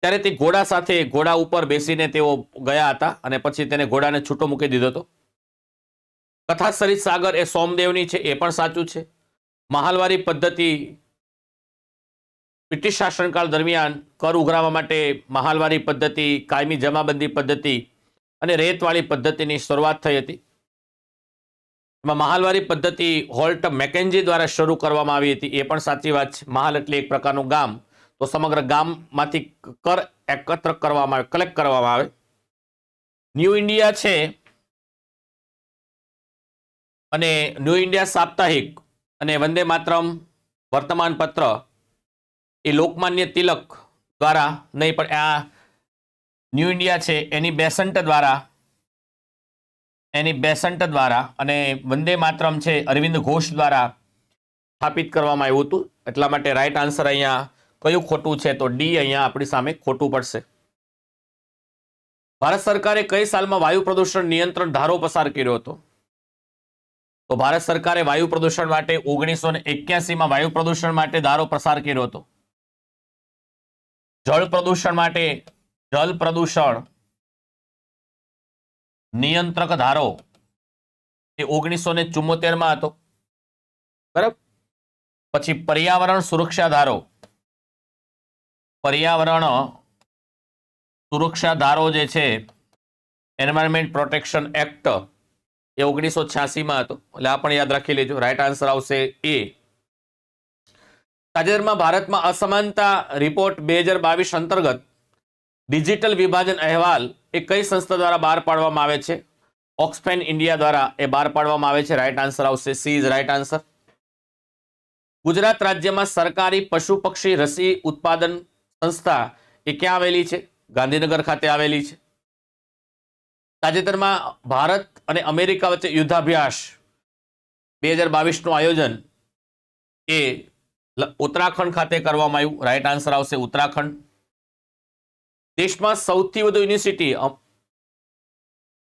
ત્યારે તે ઘોડા સાથે ઘોડા ઉપર બેસીને તેઓ ગયા હતા અને પછી તેને ઘોડાને છૂટો મૂકી દીધો હતો. કથા સરિત સાગર એ સોમદેવની છે, એ પણ સાચું છે. મહાલવારી પદ્ધતિ બ્રિટિશ શાસનકાળ દરમિયાન કર ઉઘરાવવા માટે મહાલવારી પદ્ધતિ, કાયમી જમાબંધી પદ્ધતિ અને રેતવાળી પદ્ધતિની શરૂઆત થઈ હતી. એમાં મહાલવારી પદ્ધતિ હોલ્ટ મેકેન્જી દ્વારા શરૂ કરવામાં આવી હતી, એ પણ સાચી વાત છે. મહાલ એટલે એક પ્રકારનું ગામ, તો સમગ્ર ગામમાંથી કર એકત્ર કરવામાં આવે, કલેક્ટ કરવામાં આવે. ન્યૂ ઇન્ડિયા છે અને ન્યૂ ઇન્ડિયા સાપ્તાહિક અને વંદે માતરમ વર્તમાન પત્ર એ લોકમાન્ય તિલક દ્વારા નહીં પણ આ ન્યૂ ઇન્ડિયા છે એની બેસન્ટ દ્વારા અને વંદે માતરમ છે અરવિંદ ઘોષ દ્વારા સ્થાપિત કરવામાં આવ્યું હતું. એટલા માટે રાઈટ આન્સર અહીંયા કયું ખોટું છે? તો ડી અહીંયા આપણી સામે ખોટું પડશે. ભારત સરકારે કઈ સાલમાં વાયુ પ્રદૂષણ નિયંત્રણ ધારો પસાર કર્યો હતો? તો ભારત સરકારે વાયુ પ્રદૂષણ માટે 1981માં વાયુ પ્રદૂષણ માટે ધારો પસાર કર્યો હતો. જળ પ્રદૂષણ માટે જલ પ્રદૂષણ નિયંત્રક ધારો એ 1974માં હતો. બરાબર. પછી પર્યાવરણ સુરક્ષા ધારો, પર્યાવરણ સુરક્ષા ધારો જે છે એન્વાયરમેન્ટ પ્રોટેક્શન એક્ટ એ 1986માં હતો. એટલે આ પણ યાદ રાખી લેજો. રાઈટ આન્સર આવશે એ. તાજેતરમાં ભારતમાં અસમાનતા રિપોર્ટ 2022 અંતર્ગત ડિજિટલ વિભાજન અહેવાલ એ કઈ સંસ્થા દ્વારા બહાર પાડવામાં આવે છે? ઓક્સફેમ ઇન્ડિયા દ્વારા એ બહાર પાડવામાં આવે છે. રાઈટ આન્સર આવશે she is right answer. Gujarat રાજ્યમાં સરકારી પશુ પક્ષી રસી ઉત્પાદન સંસ્થા એ ક્યાં આવેલી છે? ગાંધીનગર ખાતે આવેલી છે. તાજેતરમાં ભારત અને અમેરિકા વચ્ચે યુદ્ધાભ્યાસ 2022નું આયોજન એ ઉત્તરાખંડ ખાતે કરવામાં આવ્યું. રાઈટ આન્સર આવશે ઉત્તરાખંડ. દેશમાં સૌથી વધુ યુનિવર્સિટી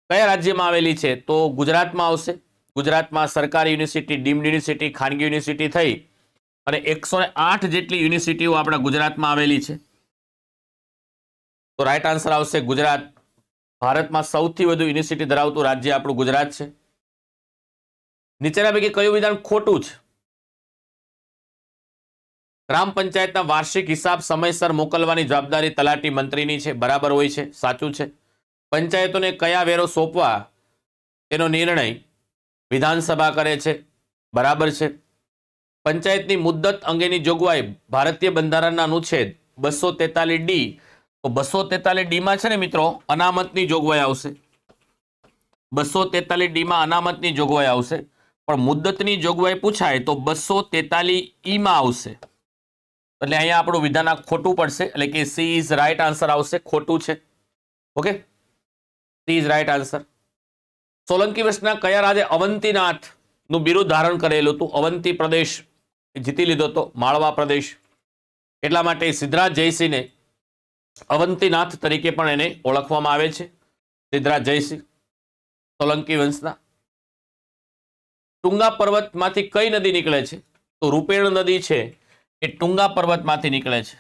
કયા રાજ્યમાં આવેલી છે? તો ગુજરાતમાં આવશે. ગુજરાતમાં સરકારી યુનિવર્સિટી, ડીમ્ડ યુનિવર્સિટી, ખાનગી યુનિવર્સિટી થઈ અને 108 જેટલી યુનિવર્સિટીઓ આપણા ગુજરાતમાં આવેલી છે. તો રાઈટ આન્સર આવશે ગુજરાત. ભારતમાં સૌથી વધુ યુનિવર્સિટી ધરાવતું રાજ્ય આપણું ગુજરાત છે. નીચેના પૈકી કયું વિધાન ખોટું છે? ગ્રામ પંચાયતના વાર્ષિક હિસાબ સમયસર મોકલવાની જવાબદારી તલાટી મંત્રીની છે. બરાબર હોય છે, સાચું છે. પંચાયતોને કયા વેરો સોંપવા તેનો નિર્ણય વિધાનસભા કરે છે. બરાબર છે. પંચાયતની મુદ્દત અંગેની જોગવાઈ ભારતીય બંધારણના અનુચ્છેદ 243D. તો 243D માં છે ને મિત્રો અનામતની જોગવાઈ આવશે. 243D માં અનામતની જોગવાઈ આવશે. પણ મુદ્દતની જોગવાઈ પૂછાય તો 243E માં આવશે. એટલે અહીંયા આપણું વિધાન આ ખોટું પડશે. એટલે કે સી ઇઝ રાઈટ આન્સર આવશે. ખોટું છે. Okay, she is right answer. Solanki વંશના કયા રાજે અવંતીનાથ નું બિરુદ ધારણ કરેલું હતું? અવંતી પ્રદેશ જીતી લીધો હતો, માળવા પ્રદેશ. એટલા માટે સિદ્ધરાજ જયસિંહને અવંતીનાથ તરીકે પણ એને ઓળખવામાં આવે છે. સિદ્ધરાજ જયસિંહ સોલંકી વંશના. ટુંગા પર્વતમાંથી કઈ નદી નીકળે છે? તો રૂપેણ નદી છે એ ટુંગા પર્વતમાંથી નીકળે છે.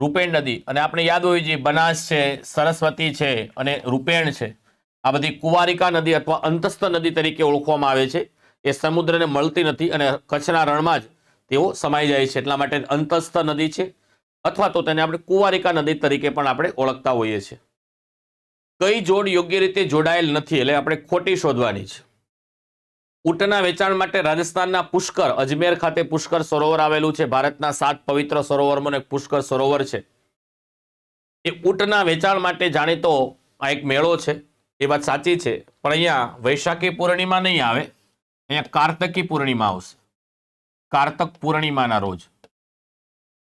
રૂપેણ નદી. અને આપણે યાદ હોવી જોઈએ બનાસ છે, સરસ્વતી છે અને રૂપેણ છે. આ બધી કુવારિકા નદી અથવા અંતસ્થ નદી તરીકે ઓળખવામાં આવે છે. એ સમુદ્રને મળતી નથી અને કચ્છના રણમાં જ તેઓ સમાઈ જાય છે. એટલા માટે અંતસ્થ નદી છે અથવા તો તેને આપણે કુવારિકા નદી તરીકે પણ આપણે ઓળખતા હોઈએ છીએ. કઈ જોડ યોગ્ય રીતે જોડાયેલ નથી? એટલે આપણે ખોટી શોધવાની છે. ઊંટના વેચાણ માટે રાજસ્થાનના પુષ્કર, અજમેર ખાતે પુષ્કર સરોવર આવેલું છે. ભારતના 7 પવિત્ર સરોવરમાંનો એક પુષ્કર સરોવર છે. એ ઊંટના વેચાણ માટે જાણીતો આ એક મેળો છે. એ વાત સાચી છે. પણ અહીંયા વૈશાખી પૂર્ણિમા નહીં આવે, અહીંયા કાર્તકી પૂર્ણિમા આવશે. કાર્તક પૂર્ણિમાના રોજ.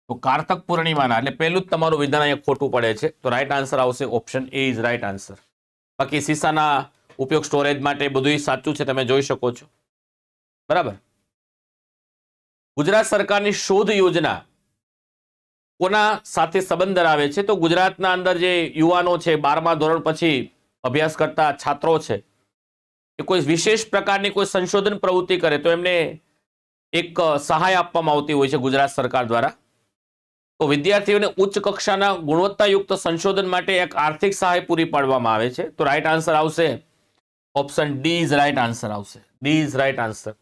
તો કાર્તક પૂર્ણિમાના એટલે પહેલું જ તમારું વિધાન અહીંયા ખોટું પડે છે. તો રાઈટ આન્સર આવશે option A is right answer. બાકી સીસાના ઉપયોગ સ્ટોરેજ માટે બધું સાચું છે, તમે જોઈ શકો છો. બરાબર. ગુજરાત સરકારની શોધ યોજના કોના સાથે સંબંધ ધરાવે છે? તો ગુજરાતના અંદર જે યુવાનો છે 12મા ધોરણ પછી અભ્યાસ કરતા છાત્રો છે એ કોઈ વિશેષ પ્રકારની કોઈ સંશોધન પ્રવૃત્તિ કરે તો એમને એક સહાય આપવામાં આવતી હોય છે ગુજરાત સરકાર દ્વારા. તો વિદ્યાર્થીઓને ઉચ્ચ કક્ષાના ગુણવત્તાયુક્ત સંશોધન માટે એક આર્થિક સહાય પૂરી પાડવામાં આવે છે. તો રાઈટ આન્સર આવશે option D is right answer આવશે. D is right answer.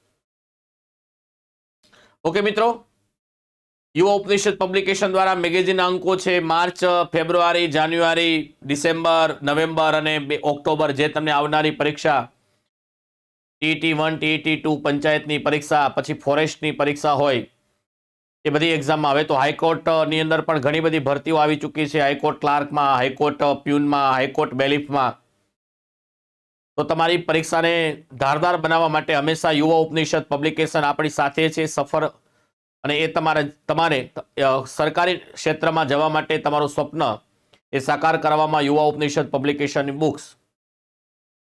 Okay મિત્રો, યુવા ઉપનિષદ પબ્લિકેશન દ્વારા મેગેઝિન અંકો છે March, February, January, December, November અને ઓક્ટોબર, જે તમને આવનારી પરીક્ષા ટીઈટી 1, ટીઈટી 2, પંચાયતની પરીક્ષા, પછી ફોરેસ્ટની પરીક્ષા હોય એ બધી એક્ઝામમાં આવે. તો હાઈકોર્ટની અંદર પણ ઘણી બધી ભરતીઓ આવી ચૂકી છે. હાઈકોર્ટ ક્લાર્કમાં, હાઈકોર્ટ પ્યુનમાં, હાઈકોર્ટ બેલીફમાં. તો તમારી પરીક્ષાને ધારદાર બનાવવા માટે હંમેશા યુવા ઉપનિષદ પબ્લિકેશન આપણી સાથે છે. સફર અને એ તમારે સરકારી ક્ષેત્રમાં જવા માટે તમારું સ્વપ્ન એ સાકાર કરવામાં યુવા ઉપનિષદ પબ્લિકેશનની બુક્સ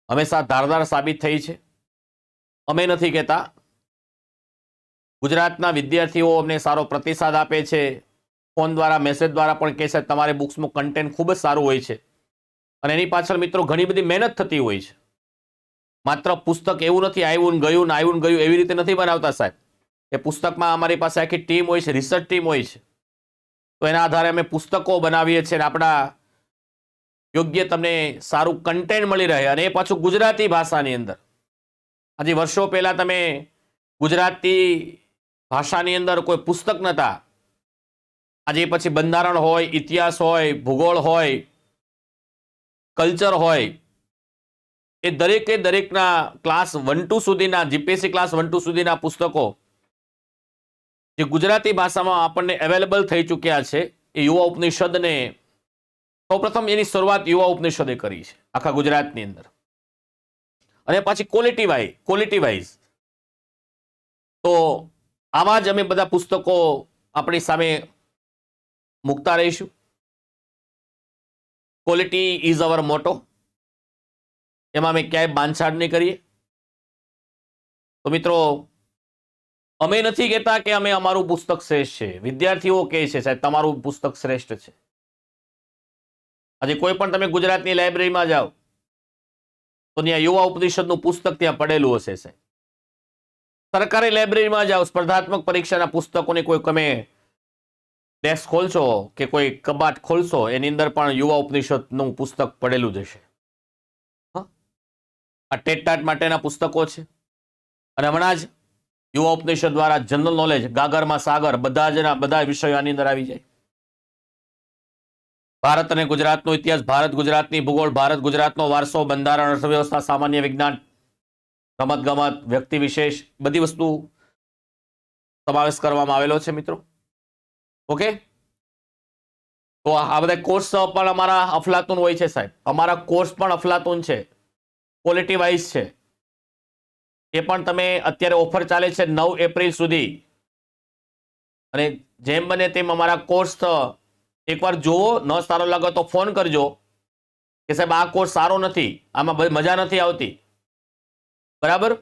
હંમેશા ધારદાર સાબિત થઈ છે. અમે નથી કહેતા, ગુજરાતના વિદ્યાર્થીઓ અમને સારો પ્રતિસાદ આપે છે. ફોન દ્વારા, મેસેજ દ્વારા પણ કહે છે તમારે બુક્સનું કન્ટેન્ટ ખૂબ જ સારું હોય છે અને એની પાછળ મિત્રો ઘણી બધી મહેનત થતી હોય છે. માત્ર પુસ્તક એવું નથી આવ્યું ને ગયું ને આવ્યું ને ગયું એવી રીતે નથી બનાવતા સાહેબ. એ પુસ્તકમાં અમારી પાસે આખી ટીમ હોય છે, રિસર્ચ ટીમ હોય છે. તો એના આધારે અમે પુસ્તકો બનાવીએ છીએ અને આપણા યોગ્ય તમને સારું કન્ટેન્ટ મળી રહે, અને એ પાછું ગુજરાતી ભાષાની અંદર. હજી વર્ષો પહેલા તમે ગુજરાતી ભાષાની અંદર કોઈ પુસ્તક નહોતા. આજે પછી બંધારણ હોય, ઇતિહાસ હોય, ભૂગોળ હોય, કલ્ચર હોય, એ દરેકે દરેકના ક્લાસ 1-2 સુધીના, જીપીએસસી ક્લાસ 1-2 સુધીના પુસ્તકો જે ગુજરાતી ભાષામાં આપણને અવેલેબલ થઈ ચૂક્યા છે. એ યુવા ઉપનિષદને સૌપ્રથમ એની શરૂઆત યુવા ઉપનિષદે કરી છે આખા ગુજરાતની અંદર. અને પાછી ક્વોલિટી વાઇઝ તો આવા જ અમે બધા પુસ્તકો આપણી સામે મૂકતા રહીશું. ક્વોલિટી ઇઝ અવર મોટો. એમાં અમે ક્યાંય બાંધછાડ નહીં કરીએ. તો મિત્રો, અમે નથી કહેતા કે અમે અમારું પુસ્તક શ્રેષ્ઠ છે. વિદ્યાર્થીઓ કહે છે સાહેબ તમારું પુસ્તક શ્રેષ્ઠ છે. આજે કોઈ પણ તમે ગુજરાતની લાઇબ્રેરીમાં જાઓ તો ત્યાં યુવા ઉપનિષદનું પુસ્તક ત્યાં પડેલું હશે સાહેબ. સરકારી લાઇબ્રેરીમાં જાઓ, સ્પર્ધાત્મક પરીક્ષાના પુસ્તકોની કોઈ તમે ડેસ્ક ખોલશો કે કોઈ કબાટ ખોલશો, એની અંદર પણ યુવા ઉપનિષદનું પુસ્તક પડેલું જ હશે. આ ટેટ માટેના પુસ્તકો છે. અને હમણાં જ યુવા ઉપનિષદ દ્વારા જનરલ નોલેજ, ગાગરમાં સાગર, બધા વિષયો આની અંદર આવી જાય. ભારત અને ગુજરાતનો ઇતિહાસ, ભારત ગુજરાતની ભૂગોળ, ભારત ગુજરાતનો વારસો, બંધારણ, અર્થવ્યવસ્થા, સામાન્ય વિજ્ઞાન, રમતગમત, વ્યક્તિ વિશેષ, બધી વસ્તુ સમાવેશ કરવામાં આવેલો છે મિત્રો. ઓકે, તો આ બધા કોર્સ પણ અમારા અફલાતુન હોય છે સાહેબ. અમારા કોર્સ પણ અફલાતુન છે, ક્વોલિટી વાઇઝ છે. એ પણ તમે અત્યારે ઓફર ચાલે છે 9 એપ્રિલ સુધી. અને જેમ બને તેમ અમારા કોર્સ એકવાર જુઓ, ન સારો લાગે તો ફોન કરજો કે સાહેબ આ કોર્સ સારો નથી, આમાં મજા નથી આવતી. બરાબર?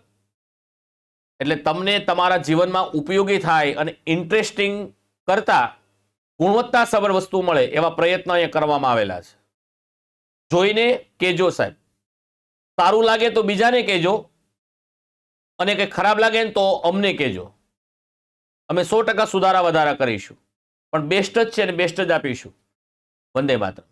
એટલે તમને તમારા જીવનમાં ઉપયોગી થાય અને ઇન્ટરેસ્ટિંગ કરતા ગુણવત્તાસભર વસ્તુ મળે એવા પ્રયત્નો અહીંયા કરવામાં આવેલા છે. જોઈને કહેજો સાહેબ. સારું લાગે તો બીજાને કહેજો, અને કંઈ ખરાબ લાગે ને તો અમને કહેજો. અમે 100% સુધારા વધારા કરીશું, પણ બેસ્ટ જ છે અને બેસ્ટ જ આપીશું. વંદે માતરમ.